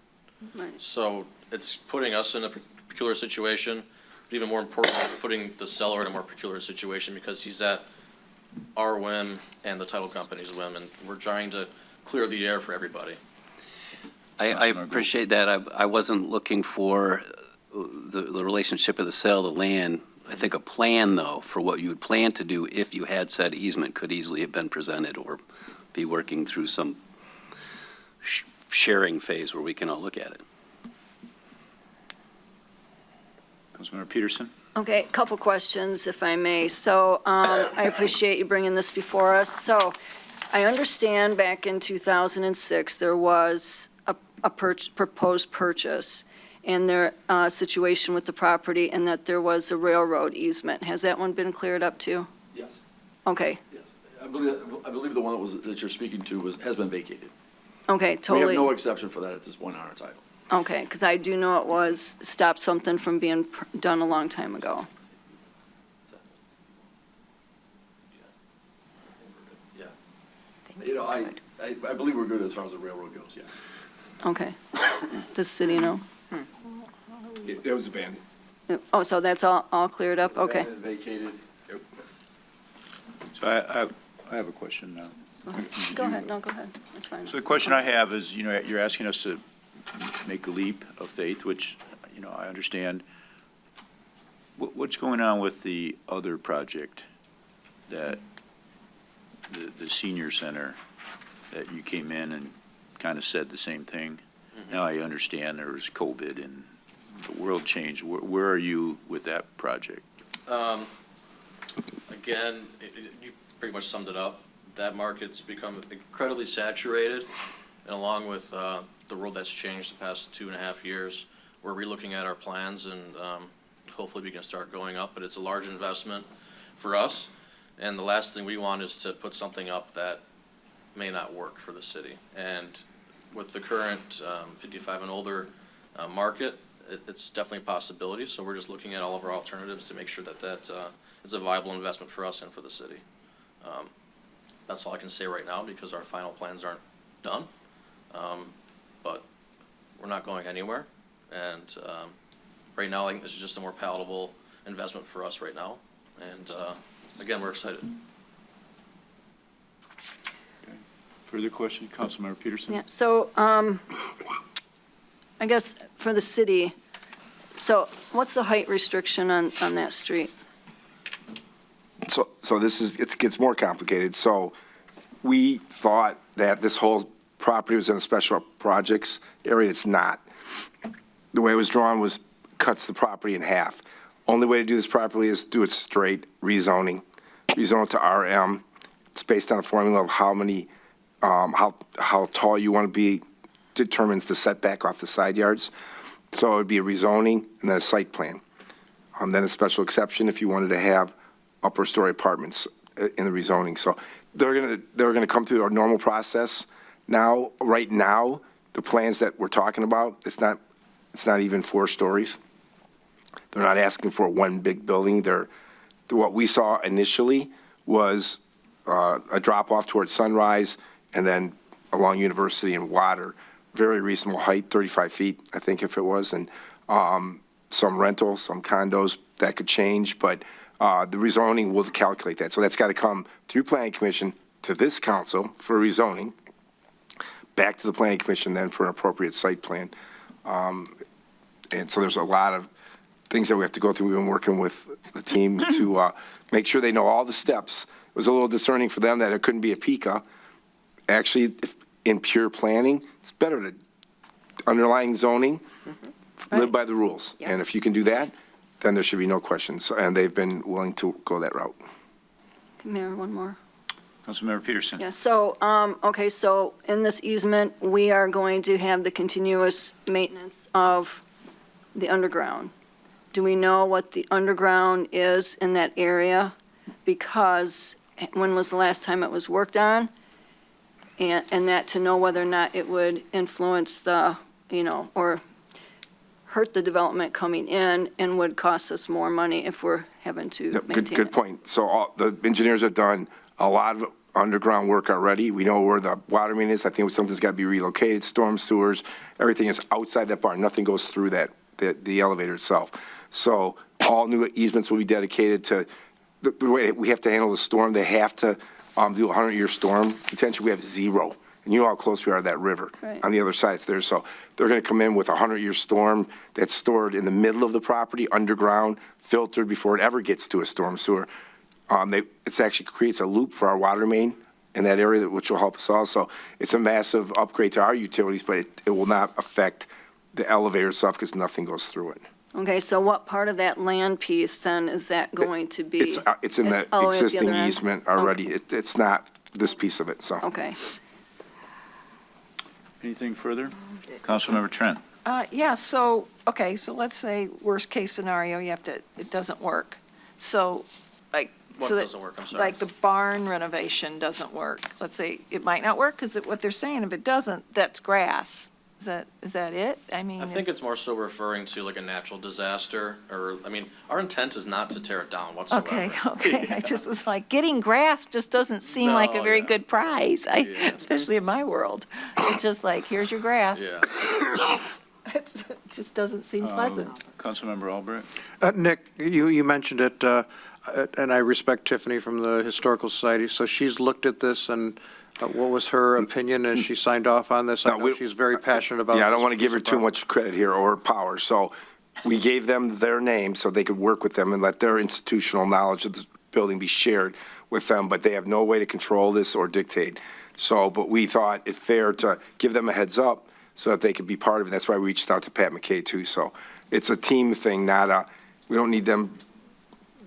Right. So it's putting us in a peculiar situation. But even more importantly, it's putting the seller in a more peculiar situation because he's at our whim and the title company's whim, and we're trying to clear the air for everybody. I appreciate that. I wasn't looking for the relationship of the sale of the land. I think a plan, though, for what you would plan to do if you had said easement could easily have been presented or be working through some sharing phase where we can all look at it. Councilmember Peterson? Okay, a couple questions, if I may. So I appreciate you bringing this before us. So I understand back in 2006, there was a proposed purchase and their situation with the property and that there was a railroad easement. Has that one been cleared up too? Yes, Okay, yes. I believe the one that you're speaking to has been vacated. okay, We totally. have no exception for that at this point on our title. Okay, because I do know it was stopped something from being done a long time ago. Yeah. You know, I believe we're good as far as the railroad goes, yes. Okay. Does the city know? It was abandoned. Oh, so that's all cleared up? Okay. Abandoned, vacated. So I have a question now. Go ahead, no, go ahead, that's fine. So the question I have is, you know, you're asking us to make a leap of faith, which, you know, I understand. What's going on with the other project that, the senior center, that you came in and kind of said the same thing? Now I understand there was COVID and the world changed. Where are you with that project? Again, you pretty much summed it up. That market's become incredibly saturated, and along with the world that's changed the past 2.5 years, we're relooking at our plans and hopefully we can start going up, but it's a large investment for us. And the last thing we want is to put something up that may not work for the city. And with the current 55 and older market, it's definitely a possibility. So we're just looking at all of our alternatives to make sure that is a viable investment for us and for the city. That's all I can say right now because our final plans aren't done. But we're not going anywhere. And right now, I think this is just a more palatable investment for us right now. And again, we're excited. Further question, Councilmember Peterson? Yeah, so I guess for the city, so what's the height restriction on that street? So this is, it gets more complicated. So we thought that this whole property was in the special projects area. It's not. The way it was drawn was cuts the property in half. Only way to do this properly is do it straight, rezone it to RM. It's based on a formula of how many, how tall you want to be determines the setback off the side yards. So it would be a rezoning and then a site plan. Then a special exception if you wanted to have upper story apartments in the rezoning. So they're gonna come through our normal process. Now, right now, the plans that we're talking about, it's not even 4 stories. They're not asking for one big building. What we saw initially was a drop off towards Sunrise and then along University and Water. Very reasonable height, 35 feet, I think if it was, and some rentals, some condos, that could change, but the rezoning will calculate that. So that's got to come through Planning Commission to this council for rezoning, back to the Planning Commission then for an appropriate site plan. And so there's a lot of things that we have to go through. We've been working with the team to make sure they know all the steps. It was a little discerning for them that it couldn't be a PICA. Actually, in pure planning, it's better to underlying zoning, live by the rules. Yeah. And if you can do that, then there should be no questions. And they've been willing to go that route. Mayor, one more. Councilmember Peterson? Yeah, so, okay, so in this easement, we are going to have the continuous maintenance of the underground. do we know what the underground is in that area? Because when was the last time it was worked on? And that to know whether or not it would influence the, or hurt the development coming in and would cost us more money if we're having to Yep, maintain it. good point. So the engineers have done a lot of underground work already. We know where the water main is. I think something's got to be relocated, storm sewers, everything is outside that barn. Nothing goes through the elevator itself. So all new easements will be dedicated to, the way we have to handle the storm. They have to do a 100-year storm detention. We have 0. And you know how close we are to that river. Right. On the other side, it's there. So they're going to come in with a 100-year storm that's stored in the middle of the property, underground, filtered before it ever gets to a storm sewer. It actually creates a loop for our water main in that area, which will help us also. It's a massive upgrade to our utilities, but it will not affect the elevator itself because nothing goes through it. Okay, so what part of that land piece then is that going to be? It's in the all the way at the existing other end? easement already. It's not this piece of it, so. Okay. Anything further? Councilmember Trent? Yeah, so, okay, so let's say worst-case scenario, it doesn't work. So, like. What so that- doesn't work? I'm sorry. Like the barn renovation doesn't work. Let's say it might not work, because what they're saying, if it doesn't, that's grass. Is that it? I mean. I think it's more so referring to like a natural disaster, or, I mean, our intent is not to tear it down whatsoever. Okay. I just was like, getting grass just doesn't seem like a No, very yeah. good prize, Yeah. especially in my world. It's just like, here's your grass. Yeah. It just doesn't seem pleasant. Councilmember Albrecht? Nick, you mentioned it, and I respect Tiffany from the Historical Society, so she's looked at this, and what was her opinion as she signed off on this? I know she's very passionate about this. Yeah, I don't want to give her piece of too property. much credit here or power. So we gave them their name so they could work with them and let their institutional knowledge of the building be shared with them, but they have no way to control this or dictate. So, but we thought it fair to give them a heads up so that they could be part of it. That's why we reached out to Pat McKay too. So it's a team thing, we don't need them.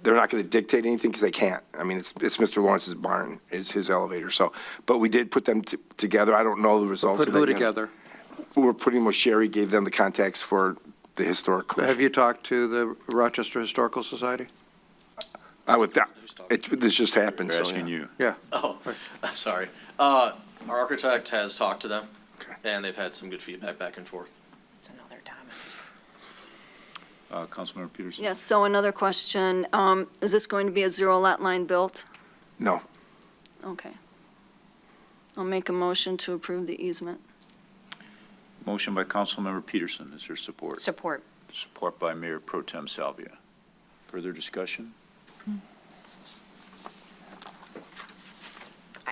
They're not going to dictate anything because they can't. I mean, it's Mr. Lawrence's barn, it's his elevator. So, but we did put them together. I don't know the results Put of who that yet. together? We're putting with Sherry, gave them the contacts for the historic commission. Have you talked to the Rochester Historical Society? I would, this just happened, They're so. asking yeah. you. Yeah. Oh, I'm sorry. Our architect has talked to them, Okay. and they've had some good feedback back and forth. It's another dominant. Councilmember Peterson? Yes, so another question, is this going to be a 0 lot line built? No. Okay. I'll make a motion to approve the easement. Motion by Councilmember Peterson. Is there support? Support. Support by Mayor Pro Tem Salvia. Further discussion?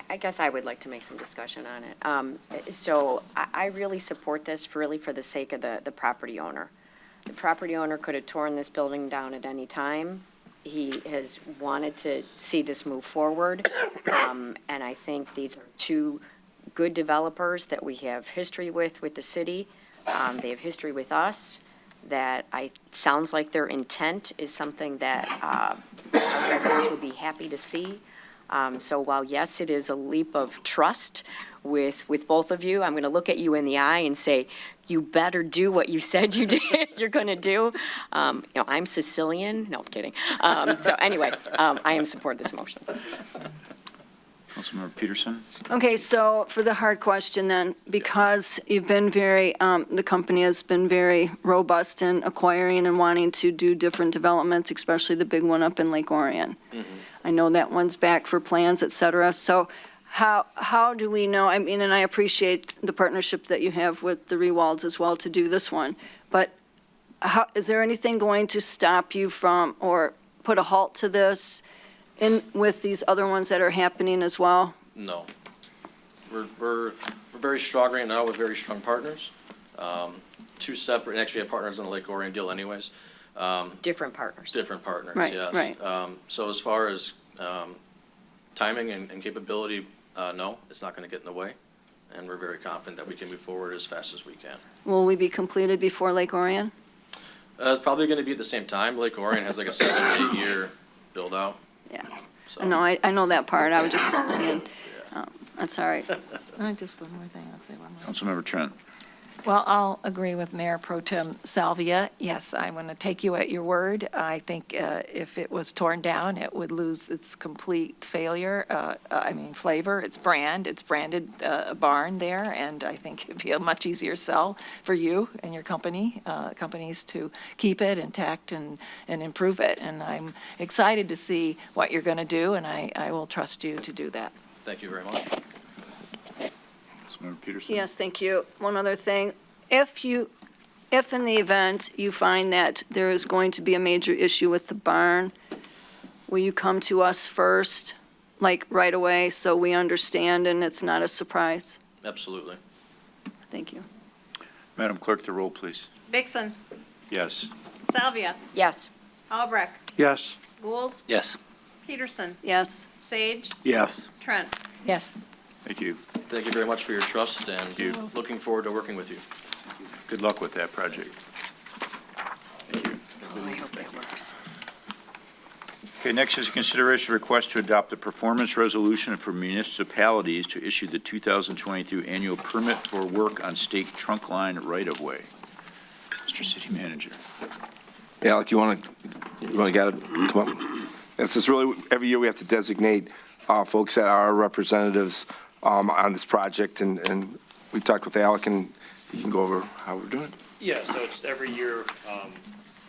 I guess I would like to make some discussion on it. So I really support this really for the sake of the property owner. The property owner could have torn this building down at any time. He has wanted to see this move forward. And I think these are two good developers that we have history with the city. They have history with us, that sounds like their intent is something that our residents would be happy to see. So while, yes, it is a leap of trust with both of you, I'm going to look at you in the eye and say, you better do what you said you're going to do. I'm Sicilian. No, I'm kidding. So anyway, I am support this motion. Councilmember Peterson? Okay, so for the hard question then, because you've been the company has been very robust in acquiring and wanting to do different developments, especially the big one up in Lake Orion. I know that one's back for plans, et cetera. So how do we know, I mean, and I appreciate the partnership that you have with the Rewalds as well to do this one, but is there anything going to stop you from, or put a halt to this with these other ones that are happening as well? No. We're very strong right now with very strong partners. Two separate, and actually have partners in the Lake Orion deal anyways. Different partners. Different partners, Right, yes. right. So as far as timing and capability, no, it's not going to get in the way. And we're very confident that we can move forward as fast as we can. Will we be completed before Lake Orion? It's probably going to be at the same time. Lake Orion has like a 7 to 8 year build out. Yeah. So. No, I know that part. I was just being, that's all right. Just one more thing, I'll say one more. Councilmember Trent? Well, I'll agree with Mayor Pro Tem Salvia. Yes, I'm going to take you at your word. I think if it was torn down, it would lose its complete flavor, its brand. It's branded a barn there, and I think it'd be a much easier sell for you and your companies to keep it intact and improve it. And I'm excited to see what you're going to do, and I will trust you to do that. Thank you very much. Councilmember Peterson? Yes, thank you. One other thing. If in the event you find that there is going to be a major issue with the barn, will you come to us first, like right away, so we understand and it's not a surprise? Absolutely. Thank you. Madam Clerk, the roll, please. Vixen, Yes. Salvia, Yes. Albrecht, Yes. Gould, Yes. Peterson, Yes. Sage, Yes. Trent. Yes. Thank you. Thank you very much for your trust, and Thank you. looking forward to working with you. Good luck with that project. Thank you. I hope that works. Okay, next is consideration request to adopt a performance resolution for municipalities to issue the 2022 annual permit for work on state trunk line right-of-way. Mr. City Manager. Alec, you want to get it, come up? This is really, every year we have to designate folks that are representatives on this project, and we talked with Alec, and he can go over how we're doing. Yeah, so it's every year,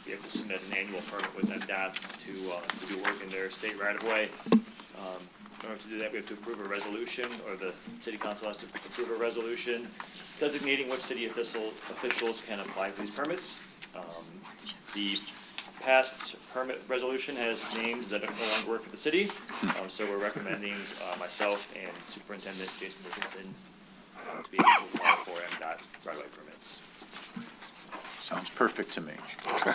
we have to submit an annual permit with MDOT to do work in their state right-of-way. In order to do that, we have to approve a resolution, or the city council has to approve a resolution designating which city officials can apply for these permits. The past permit resolution has names that no longer work for the city, so we're recommending myself and Superintendent Jason Dickinson to be able to apply for MDOT right-of-way permits. Sounds perfect to me.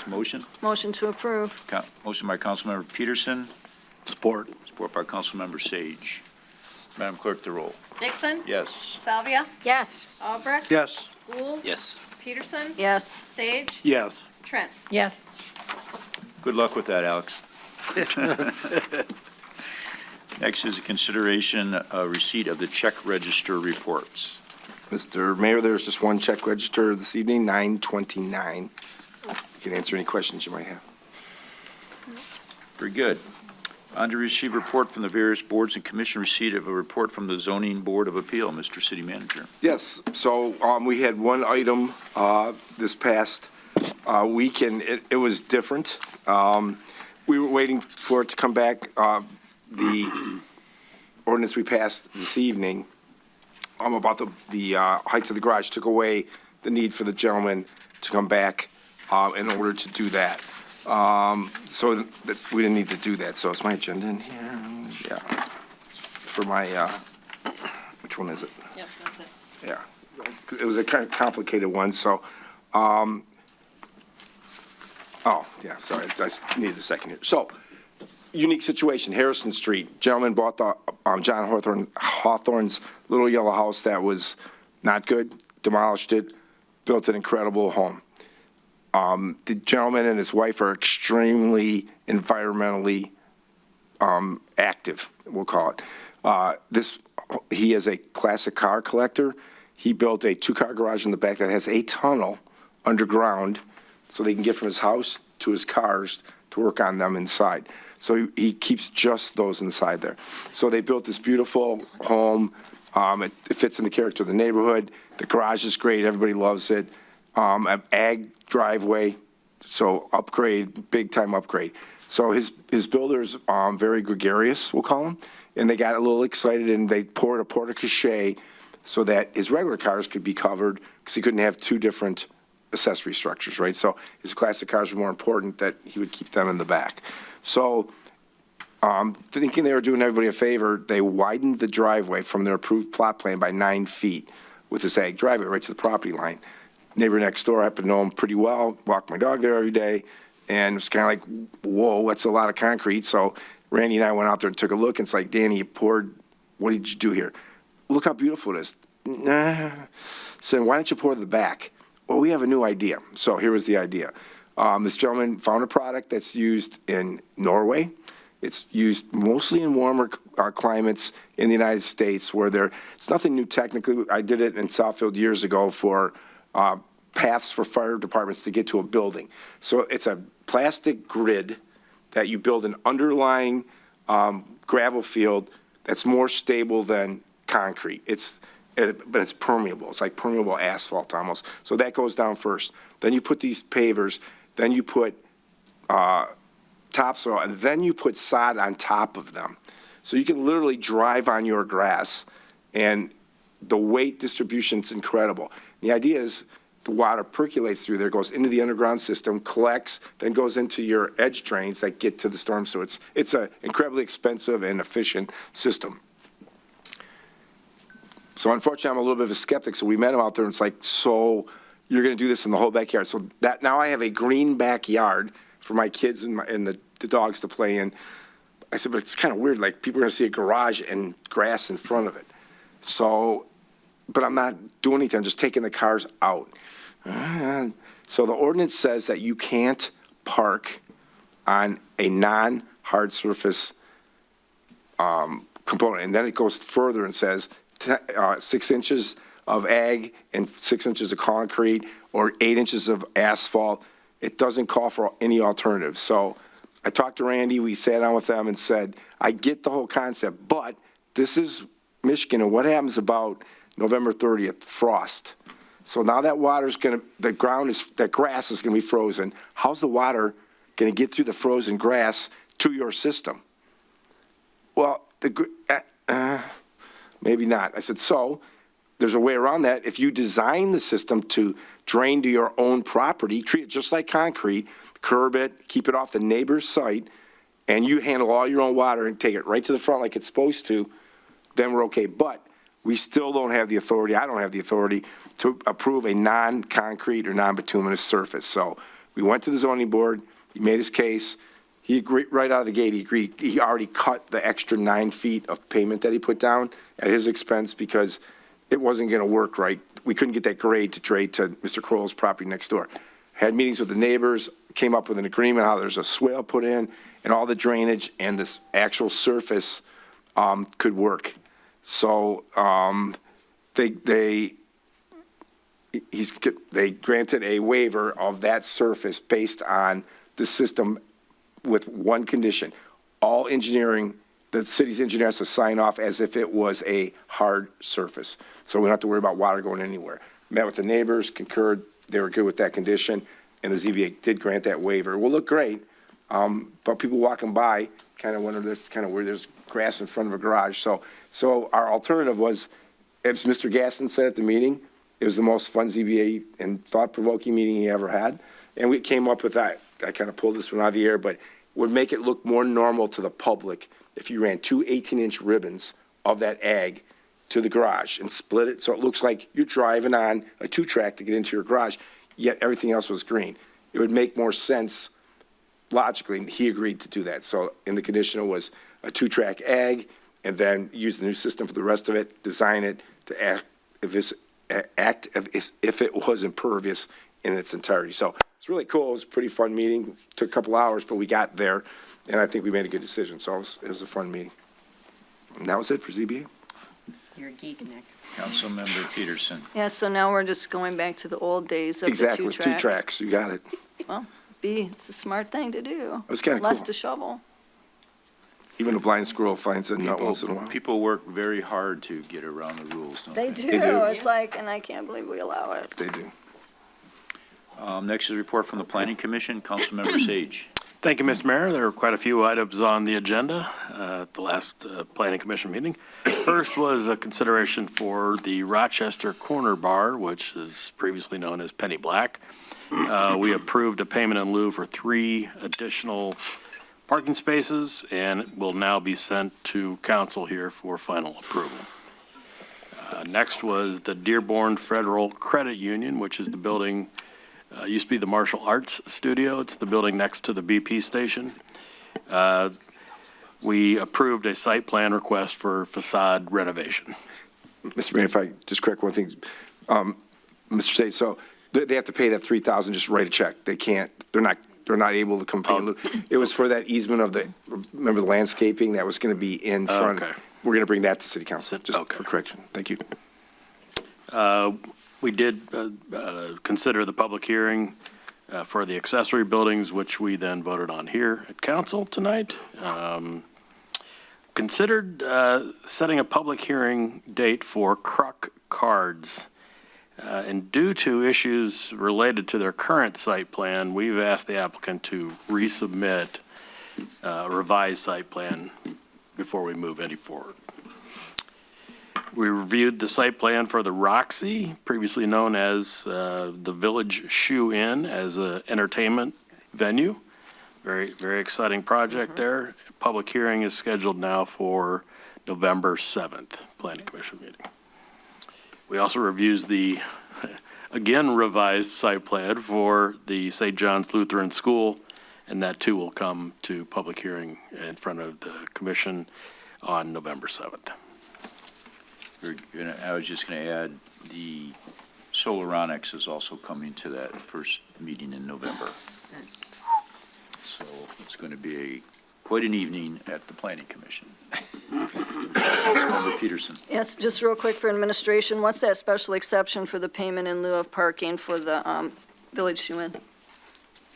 Motion? Motion to approve. Motion by Councilmember Peterson, Support. support by Councilmember Sage. Madam Clerk, the roll. Vixen, Yes. Salvia, Yes. Albrecht, Yes. Gould, Yes. Peterson, Yes. Sage, Yes. Trent. Yes. Good luck with that, Alex. Next is a consideration receipt of the check register reports. Mr. Mayor, there's just one check register this evening, 929. You can answer any questions you might have. Very good. On to receive report from the various boards and commission, receipt of a report from the Zoning Board of Appeal. Mr. City Manager. Yes, so we had one item this past week, and it was different. We were waiting for it to come back. The ordinance we passed this evening about the heights of the garage took away the need for the gentleman to come back in order to do that. So that we didn't need to do that. So it's my agenda in here. Yeah. For my, which one is it? Yep, that's it. Yeah. It was a kind of complicated one, so, oh, yeah, sorry, I just needed a second here. So, unique situation, Harrison Street. Gentleman bought the John Hawthorne's little yellow house that was not good, demolished it, built an incredible home. The gentleman and his wife are extremely environmentally active, we'll call it. He is a classic car collector. He built a two-car garage in the back that has a tunnel underground so they can get from his house to his cars to work on them inside. So he keeps just those inside there. So they built this beautiful home. It fits in the character of the neighborhood. The garage is great. Everybody loves it. An ag driveway, so upgrade, big-time upgrade. So his builder's very gregarious, we'll call him, and they got a little excited, and they poured a porte-cochere so that his regular cars could be covered, because he couldn't have two different accessory structures, right? So his classic cars were more important, that he would keep them in the back. So thinking they were doing everybody a favor, they widened the driveway from their approved plot plan by 9 feet with this ag driveway right to the property line. Neighbor next door, I happen to know him pretty well, walk my dog there every day, and it's kind of like, whoa, that's a lot of concrete. So Randy and I went out there and took a look, and it's like, Danny, you poured, what did you do here? Look how beautiful it is. Nah. So why don't you pour the back? Well, we have a new idea. So here was the idea. This gentleman found a product that's used in Norway. It's used mostly in warmer climates in the United States where it's nothing new technically. I did it in Southfield years ago for paths for fire departments to get to a building. So it's a plastic grid that you build an underlying gravel field that's more stable than concrete. But it's permeable. It's like permeable asphalt almost. So that goes down first. Then you put these pavers. Then you put topsoil, and then you put sod on top of them. So you can literally drive on your grass, and the weight distribution is incredible. The idea is the water percolates through there, goes into the underground system, collects, then goes into your edge drains that get to the storm sewer. It's an incredibly expensive and efficient system. So unfortunately, I'm a little bit of a skeptic, so we met him out there, and it's like, so you're going to do this in the whole backyard. So that now I have a green backyard for my kids and the dogs to play in. I said, but it's kind of weird, like people are going to see a garage and grass in front of it. So, but I'm not doing anything, I'm just taking the cars out. So the ordinance says that you can't park on a non-hard surface component. And then it goes further and says 6 inches of ag and 6 inches of concrete or 8 inches of asphalt. It doesn't call for any alternatives. So I talked to Randy, we sat down with them and said, I get the whole concept, but this is Michigan, and what happens about November 30th, frost. So now that water's going to, that grass is going to be frozen. How's the water going to get through the frozen grass to your system? Well, maybe not. I said, so there's a way around that. If you design the system to drain to your own property, treat it just like concrete, curb it, keep it off the neighbor's site, and you handle all your own water and take it right to the front like it's supposed to, then we're okay. But we still don't have the authority, I don't have the authority to approve a non-concrete or non-bituminous surface. So we went to the zoning board, he made his case, he agreed, right out of the gate, he agreed, he already cut the extra 9 feet of pavement that he put down at his expense because it wasn't gonna work right. We couldn't get that grade to trade to Mr. Kroll's property next door. Had meetings with the neighbors, came up with an agreement how there's a swale put in and all the drainage and this actual surface could work. So they granted a waiver of that surface based on the system with one condition. All engineering, the city's engineer has to sign off as if it was a hard surface. So we don't have to worry about water going anywhere. Met with the neighbors, concurred, they were good with that condition, and the ZBA did grant that waiver. It will look great, but people walking by kind of wonder, that's kind of weird, there's grass in front of a garage. So our alternative was, as Mr. Gaston said at the meeting, it was the most fun ZBA and thought-provoking meeting he ever had. And we came up with that. I kind of pulled this one out of the air, but would make it look more normal to the public if you ran 2 18-inch ribbons of that ag to the garage and split it so it looks like you're driving on a 2-track to get into your garage, yet everything else was green. It would make more sense logically, and he agreed to do that. So in the conditional was a 2-track ag, and then use the new system for the rest of it, design it to act if it was impervious in its entirety. So it's really cool. It was a pretty fun meeting. Took a couple hours, but we got there, and I think we made a good decision. So it was a fun meeting. And that was it for ZBA. You're a geek, Nick. Councilmember Peterson. Yeah, so now we're just going back to the old days of the Exactly, 2-track. 2 tracks. You got it. Well, it's a smart thing to do. It was kind of Less cool. to shovel. Even a blind squirrel finds a nut once in a while. People work very hard to get around the rules, don't they? They do. They do. It's like, and I can't believe we allow it. They do. Next is a report from the Planning Commission. Councilmember Sage. Thank you, Mr. Mayor. There are quite a few items on the agenda at the last Planning Commission meeting. First was a consideration for the Rochester Corner Bar, which is previously known as Penny Black. We approved a payment in lieu for 3 additional parking spaces, and it will now be sent to council here for final approval. Next was the Dearborn Federal Credit Union, which is the building, used to be the Martial Arts Studio. It's the building next to the BP station. We approved a site plan request for facade renovation. Mr. Mayor, if I just correct one thing, Mr. Say, so they have to pay that $3,000, just write a check. They can't, they're not able to come pay. It was for that easement of the, remember the landscaping that was going to be in front. Okay. We're going to bring that to city council, just for correction. Thank you. We did consider the public hearing for the accessory buildings, which we then voted on here at council tonight. Considered setting a public hearing date for Kruk cards. And due to issues related to their current site plan, we've asked the applicant to resubmit a revised site plan before we move any forward. We reviewed the site plan for the Roxy, previously known as the Village Shoe Inn, as an entertainment venue. Very, very exciting project there. Public hearing is scheduled now for November 7th, Planning Commission meeting. We also reviews the, again, revised site plan for the St. John's Lutheran School, and that too will come to public hearing in front of the commission on November 7th. I was just going to add, the Solaronics is also coming to that first meeting in November. So it's going to be quite an evening at the Planning Commission. Councilmember Peterson. Yes, just real quick for administration, what's that special exception for the payment in lieu of parking for the Village Shoe Inn?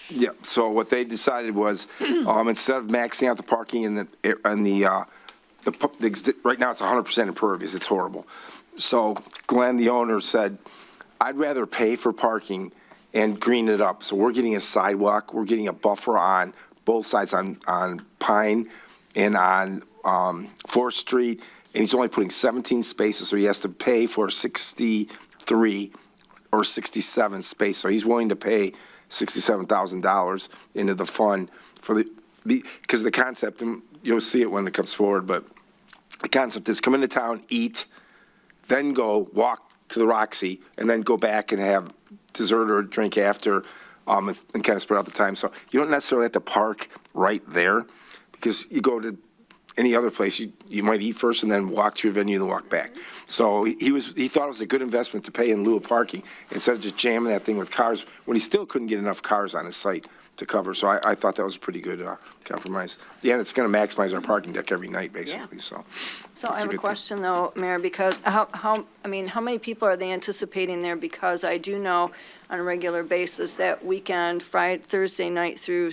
Yeah, so what they decided was, instead of maxing out the parking right now it's 100% impervious, it's horrible. So Glenn, the owner, said, I'd rather pay for parking and green it up. So we're getting a sidewalk, we're getting a buffer on both sides, on Pine and on 4th Street, and he's only putting 17 spaces, so he has to pay for 63 or 67 space. So he's willing to pay $67,000 into the fund for because the concept, and you'll see it when it comes forward, but the concept is come into town, eat, then go walk to the Roxy, and then go back and have dessert or a drink after, and kind of spread out the time. So you don't necessarily have to park right there, because you go to any other place, you might eat first and then walk to your venue and then walk back. So he thought it was a good investment to pay in lieu of parking instead of just jamming that thing with cars when he still couldn't get enough cars on his site to cover. So I thought that was a pretty good compromise. Yeah, it's going to maximize our parking deck every night, basically. Yeah. So I have a question though, Mayor, because how many people are they anticipating there? Because I do know on a regular basis that weekend, Friday, Thursday night through,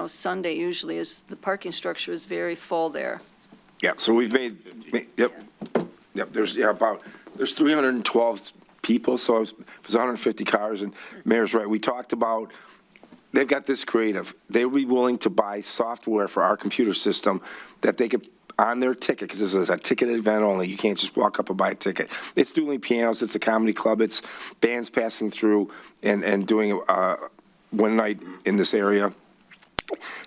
Sunday usually is, the parking structure is very full there. Yeah, so we've made, yep, there's 312 people, so it was 150 cars, and Mayor's right. We talked about, they've got this creative. They would be willing to buy software for our computer system that they could, on their ticket, because this is a ticketed event only, you can't just walk up and buy a ticket. It's dueling pianos, it's a comedy club, it's bands passing through and doing one night in this area,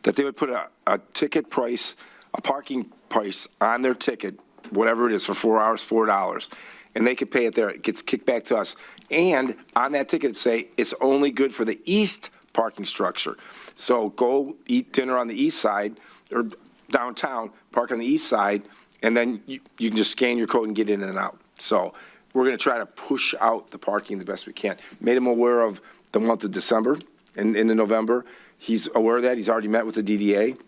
that they would put a ticket price, a parking price on their ticket, whatever it is, for 4 hours, $4, and they could pay it there. It gets kicked back to us. And on that ticket, say it's only good for the east parking structure. So go eat dinner on the east side or downtown, park on the east side, and then you can just scan your code and get in and out. So we're going to try to push out the parking the best we can. Made him aware of the month of December and into November. He's aware of that. He's already met with the DDA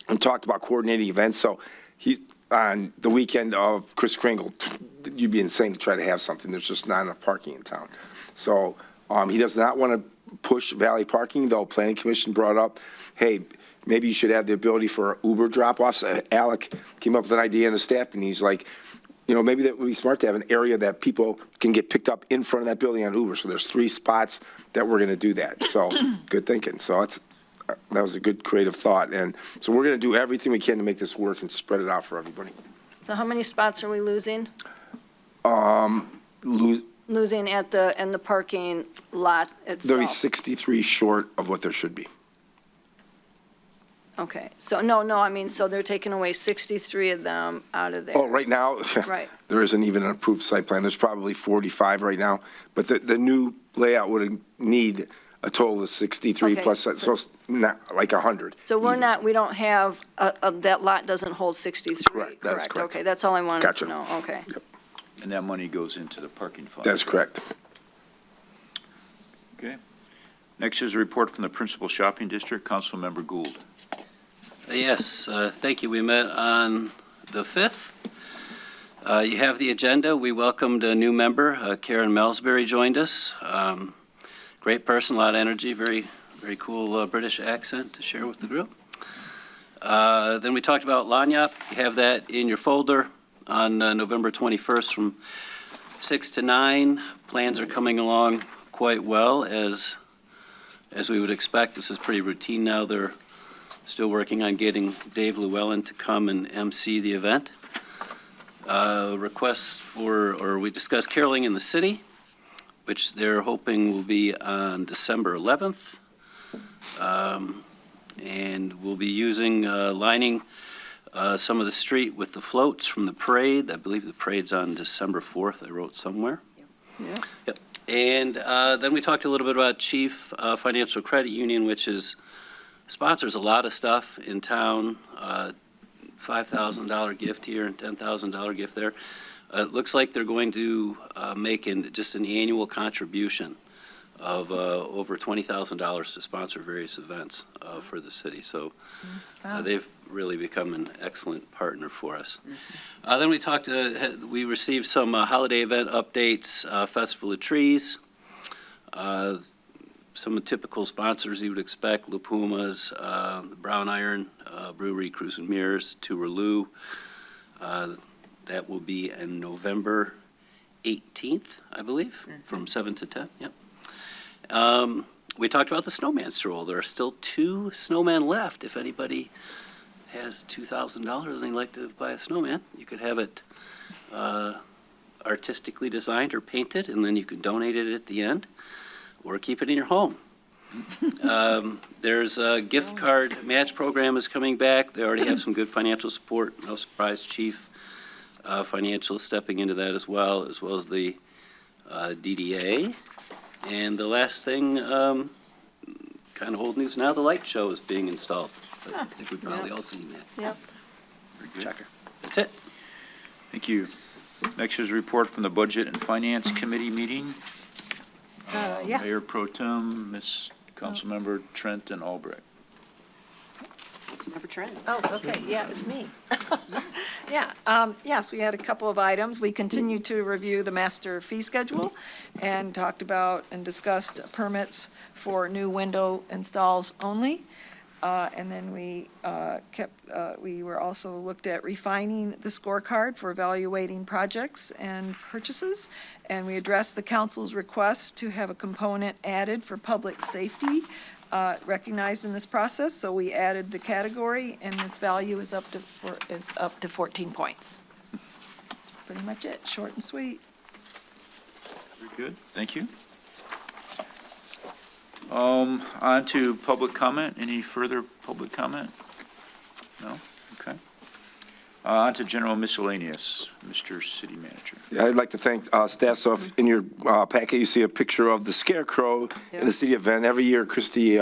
and talked about coordinating events. So he's on the weekend of Kris Kringle. You'd be insane to try to have something. There's just not enough parking in town. So he does not want to push Valley parking, though Planning Commission brought up, hey, maybe you should have the ability for Uber drop-offs. Alec came up with an idea in the staff, and he's like, maybe that would be smart to have an area that people can get picked up in front of that building on Uber. So there's 3 spots that we're going to do that. So good thinking. So that was a good creative thought. And so we're going to do everything we can to make this work and spread it out for everybody. So how many spots are we losing? Losing in the parking lot itself? There'll be 63 short of what there should be. Okay, so so they're taking away 63 of them out of there. Oh, right now? Right. There isn't even an approved site plan. There's probably 45 right now. But the new layout would need a total of 63 Okay. plus, so it's not like 100. So we don't have, that lot doesn't hold 63? Correct, that's correct. Okay, that's all I wanted Gotcha. to know, okay. And that money goes into the parking fund. That's correct. Okay. Next is a report from the Principal Shopping District, Councilmember Gould. Yes, thank you. We met on the 5th. You have the agenda. We welcomed a new member. Karen Melsbury joined us. Great person, a lot of energy, very, very cool British accent to share with the group. Then we talked about Lanyap. You have that in your folder on November 21st from 6 to 9. Plans are coming along quite well as we would expect. This is pretty routine now. They're still working on getting Dave Llewellyn to come and MC the event. Requests we discussed caroling in the city, which they're hoping will be on December 11th. And we'll be using, lining some of the street with the floats from the parade. I believe the parade's on December 4th, I wrote somewhere. Yeah. Yep. And then we talked a little bit about Chief Financial Credit Union, which sponsors a lot of stuff in town. $5,000 gift here and $10,000 gift there. It looks like they're going to make just an annual contribution of over $20,000 to sponsor various events for the city. So they've really become an excellent partner for us. Then we received some holiday event updates, Festival of Trees, some of the typical sponsors you would expect, Lapuma's, Brown Iron Brewery, Cruise and Mirrors, Touraloo. That will be on November 18th, I believe, from 7 to 10. Yep. We talked about the Snowman Stroll. There are still 2 snowmen left. If anybody has $2,000 and they'd like to buy a snowman, you could have it artistically designed or painted, and then you can donate it at the end or keep it in your home. There's a gift card match program is coming back. They already have some good financial support. No surprise, Chief Financial stepping into that as well as the DDA. And the last thing, kind of old news now, the light show is being installed. I think we've probably all seen that. Yep. Very good. Checker. That's it. Thank you. Next is a report from the Budget and Finance Committee meeting. Yes. Mayor Pro Tem, Ms. Councilmember Trenton Albrecht. Member Trent. Oh, okay, yeah, it's me. Yeah, yes, we had a couple of items. We continued to review the master fee schedule and talked about and discussed permits for new window installs only. And then we we also looked at refining the scorecard for evaluating projects and purchases. And we addressed the council's request to have a component added for public safety recognized in this process. So we added the category, and its value is up to 14 points. Pretty much it, short and sweet. Very good, thank you. On to public comment. Any further public comment? No? Okay. On to general miscellaneous, Mr. City Manager. Yeah, I'd like to thank staff. So if in your packet, you see a picture of the scarecrow in the city event. Every year, Christie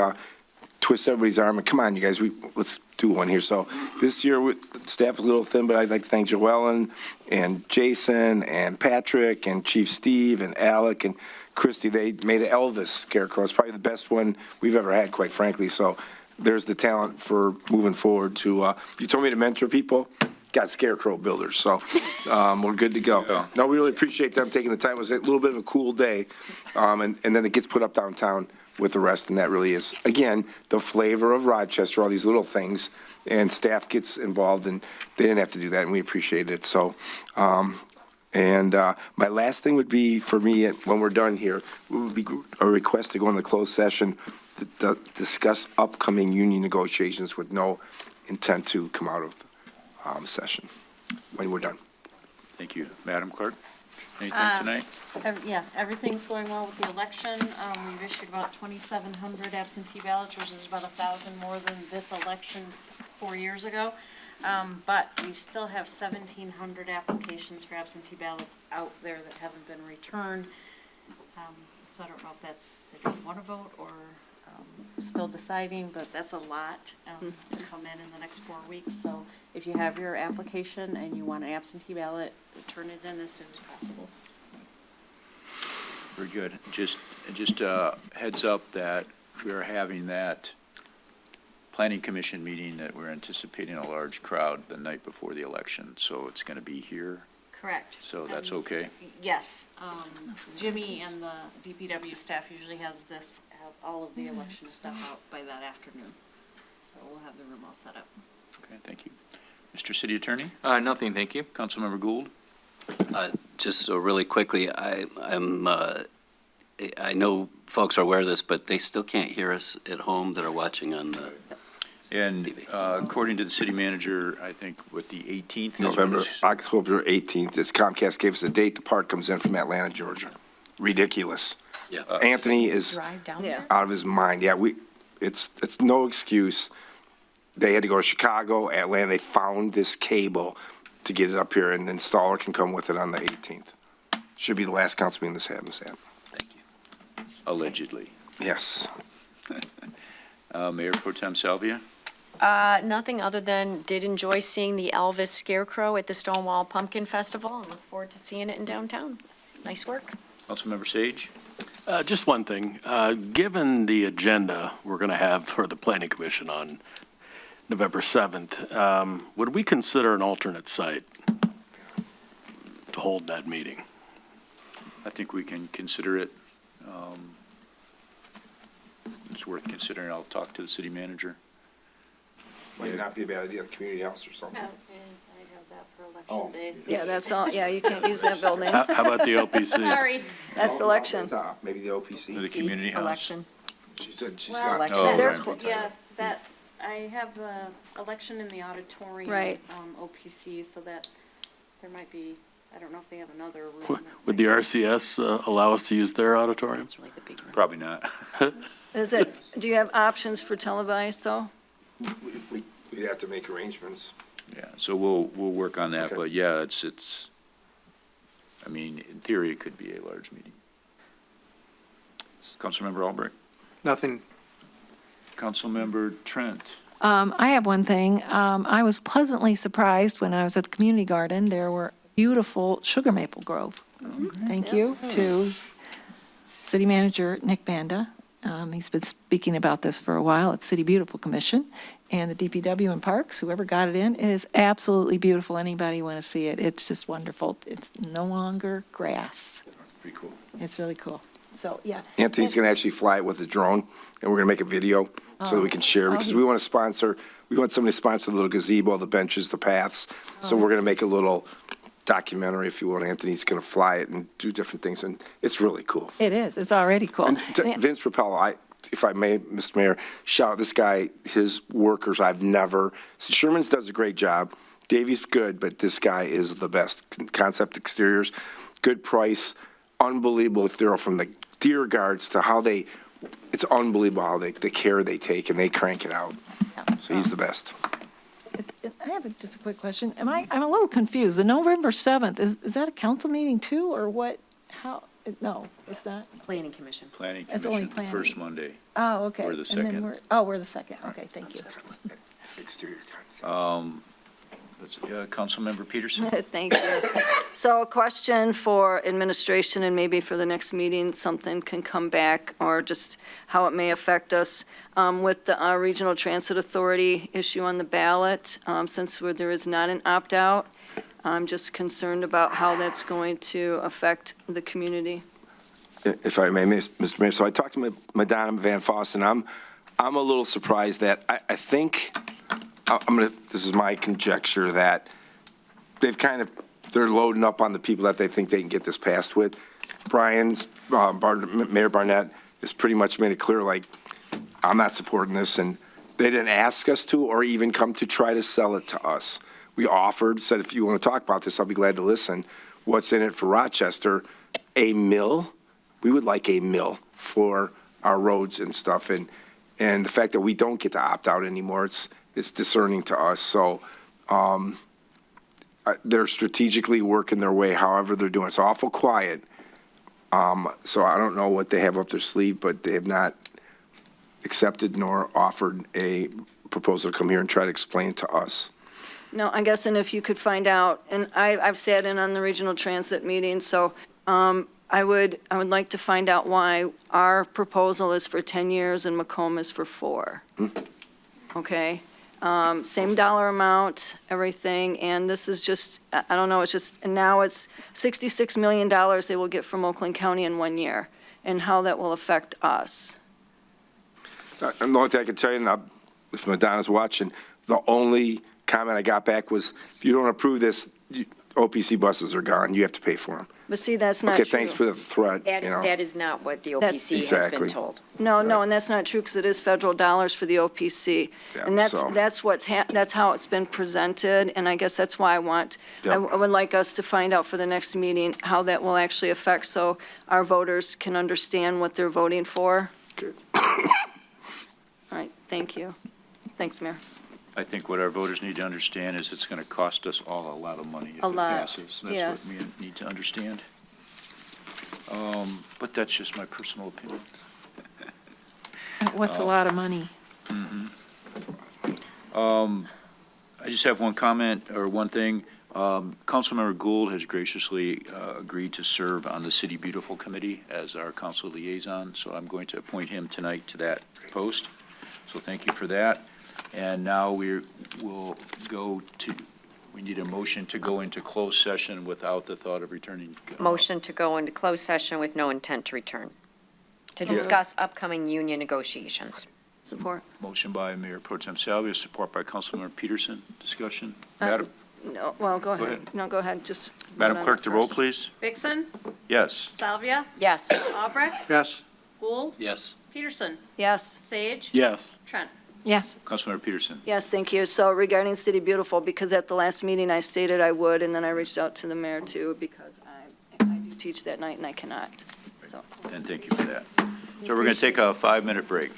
twists everybody's arm, and come on, you guys, let's do one here. So this year, staff is a little thin, but I'd like to thank Joellen and Jason and Patrick and Chief Steve and Alec and Christie. They made an Elvis scarecrow. It's probably the best one we've ever had, quite frankly. So there's the talent for moving forward to, you told me to mentor people. Got scarecrow builders, so we're good to go. No, we really appreciate them taking the time. It was a little bit of a cool day, and then it gets put up downtown with the rest, and that really is, again, the flavor of Rochester, all these little things, and staff gets involved, and they didn't have to do that, and we appreciate it. So, my last thing would be, for me, when we're done here, would be a request to go into closed session to discuss upcoming union negotiations with no intent to come out of session when we're done. Thank you. Madam Clerk, anything tonight? Yeah, everything's going well with the election. We've issued about 2,700 absentee ballots, which is about 1,000 more than this election 4 years ago. But we still have 1,700 applications for absentee ballots out there that haven't been returned. So I don't know if that's, if you want to vote or still deciding, but that's a lot to come in the next 4 weeks. So if you have your application and you want an absentee ballot, turn it in as soon as possible. Very good. Just heads up that we are having that planning commission meeting that we're anticipating a large crowd the night before the election. So it's going to be here Correct. so that's okay. Yes, Jimmy and the DPW staff usually have all of the election stuff out by that afternoon. So we'll have the room all set up. Okay, thank you. Mr. City Attorney? Nothing, thank you. Councilmember Gould? Just so really quickly, I know folks are aware of this, but they still can't hear us at home that are watching on the And TV. according to the city manager, I think with the 18th. is when November, it's- October 18th, as Comcast gave us a date, the part comes in from Atlanta, Georgia. Ridiculous. Yeah. Anthony is Drive down Yeah. there? out of his mind. Yeah, it's no excuse. They had to go to Chicago, Atlanta. They found this cable to get it up here, and the installer can come with it on the 18th. Should be the last council meeting this happens at. Allegedly. Yes. Mayor Pro Tem Salvia? Nothing other than did enjoy seeing the Elvis Scarecrow at the Stonewall Pumpkin Festival and look forward to seeing it in downtown. Nice work. Councilmember Sage? Just one thing, given the agenda we're going to have for the Planning Commission on November 7th, would we consider an alternate site to hold that meeting? I think we can consider it. It's worth considering. I'll talk to the city manager. Might not be a bad idea, the community house or something. And I have that for Oh. election day. Yeah, that's all, yeah, you can't use that building. How about the OPC? Sorry. That's election. Maybe the OPC. The community house. Election. She said she's Well, got. Oh, They're right. cl- Yeah, that, I have election in the auditorium. Right. OPC, so that there might be, I don't know if they have another room. Would the RCS allow us to use their auditorium? It's really the big room. Probably not. Do you have options for televised, though? We'd have to make arrangements. Yeah, so we'll work on that, Okay. but yeah, I mean, in theory, it could be a large meeting. Councilmember Albrecht? Nothing. Councilmember Trent? I have one thing. I was pleasantly surprised when I was at the community garden. There were beautiful sugar maple grove. Thank you to City Manager Nick Banda. He's been speaking about this for a while at City Beautiful Commission and the DPW and Parks, whoever got it in. It is absolutely beautiful. Anybody want to see it? It's just wonderful. It's no longer grass. Pretty cool. It's really cool. So, yeah. Anthony's going to actually fly it with a drone, and we're going to make a video so that we can share, because we want to we want somebody to sponsor the little gazebo, the benches, the paths. So we're going to make a little documentary, if you will. Anthony's going to fly it and do different things, and it's really cool. It is. It's already cool. And Vince Rapello, if I may, Mr. Mayor, shout out this guy, his workers, Sherman's does a great job. Davies good, but this guy is the best. Concept Exteriors, good price, unbelievable thorough, from the deer guards to it's unbelievable how the care they take, and they crank it out. So he's the best. I have just a quick question. I'm a little confused. The November 7th, is that a council meeting too, or what? How, no, it's not? Planning Commission. Planning It's only Commission, planning. first Monday. Oh, okay. We're the And then second. we're the second. Okay, thank you. Exterior concepts. Councilmember Peterson? Thank you. So a question for administration, and maybe for the next meeting, something can come back, or just how it may affect us with the Regional Transit Authority issue on the ballot, since there is not an opt-out. I'm just concerned about how that's going to affect the community. If I may, Mr. Mayor, so I talked to Madonna Van Foss, and I'm a little surprised that I think, this is my conjecture, that they're loading up on the people that they think they can get this passed with. Mayor Barnett has pretty much made it clear, like, I'm not supporting this, and they didn't ask us to, or even come to try to sell it to us. We offered, said, if you want to talk about this, I'll be glad to listen. What's in it for Rochester? A mill? We would like a mill for our roads and stuff, and the fact that we don't get to opt out anymore, it's discerning to us. So they're strategically working their way however they're doing. It's awful quiet. So I don't know what they have up their sleeve, but they have not accepted nor offered a proposal to come here and try to explain it to us. No, I guess, and if you could find out, and I've sat in on the regional transit meeting, so I would like to find out why our proposal is for 10 years and Macomb is for 4. Okay? same dollar amount, everything, and this is just, I don't know, it's just, and now it's $66 million they will get from Oakland County in 1 year, and how that will affect us. And the only thing I can tell you, and if Madonna's watching, the only comment I got back was, if you don't approve this, OPC buses are gone, you have to pay for them. But see, that's not true. Okay, thanks for the threat, you know. That is not what the That's- OPC has been Exactly. told. No, and that's not true, because it is federal dollars for the OPC. Yeah, And that's, so- that's how it's been presented, and I guess that's why I Yep. would like us to find out for the next meeting how that will actually affect, so our voters can understand what they're voting for. Good. All right, thank you. Thanks, Mayor. I think what our voters need to understand is it's going to cost us all a lot of money if A it lot, passes. yes. That's what we need to understand. But that's just my personal opinion. What's a lot of money? I just have one comment, or one thing. Councilmember Gould has graciously agreed to serve on the City Beautiful Committee as our council liaison, so I'm going to appoint him tonight to that post. So thank you for that. And now we need a motion to go into closed session without the thought of returning. Motion to go into closed session with no intent to return, to discuss upcoming union negotiations. Support. Motion by Mayor Pro Tem Salvia, support by Councilmember Peterson. Discussion. No, well, go Go ahead. ahead. No, go ahead, just. Madam vote on Clerk, it the roll, first. please. Vixen, Yes. Salvia, Yes. Albrecht, Yes? Gould, Yes. Peterson, Yes. Sage, Yes. Trent. Yes. Councilmember Peterson. Yes, thank you. So regarding City Beautiful, because at the last meeting I stated I would, and then I reached out to the mayor too, because I do teach that night and I cannot, so. And thank you for that. So we're going to take a 5-minute break.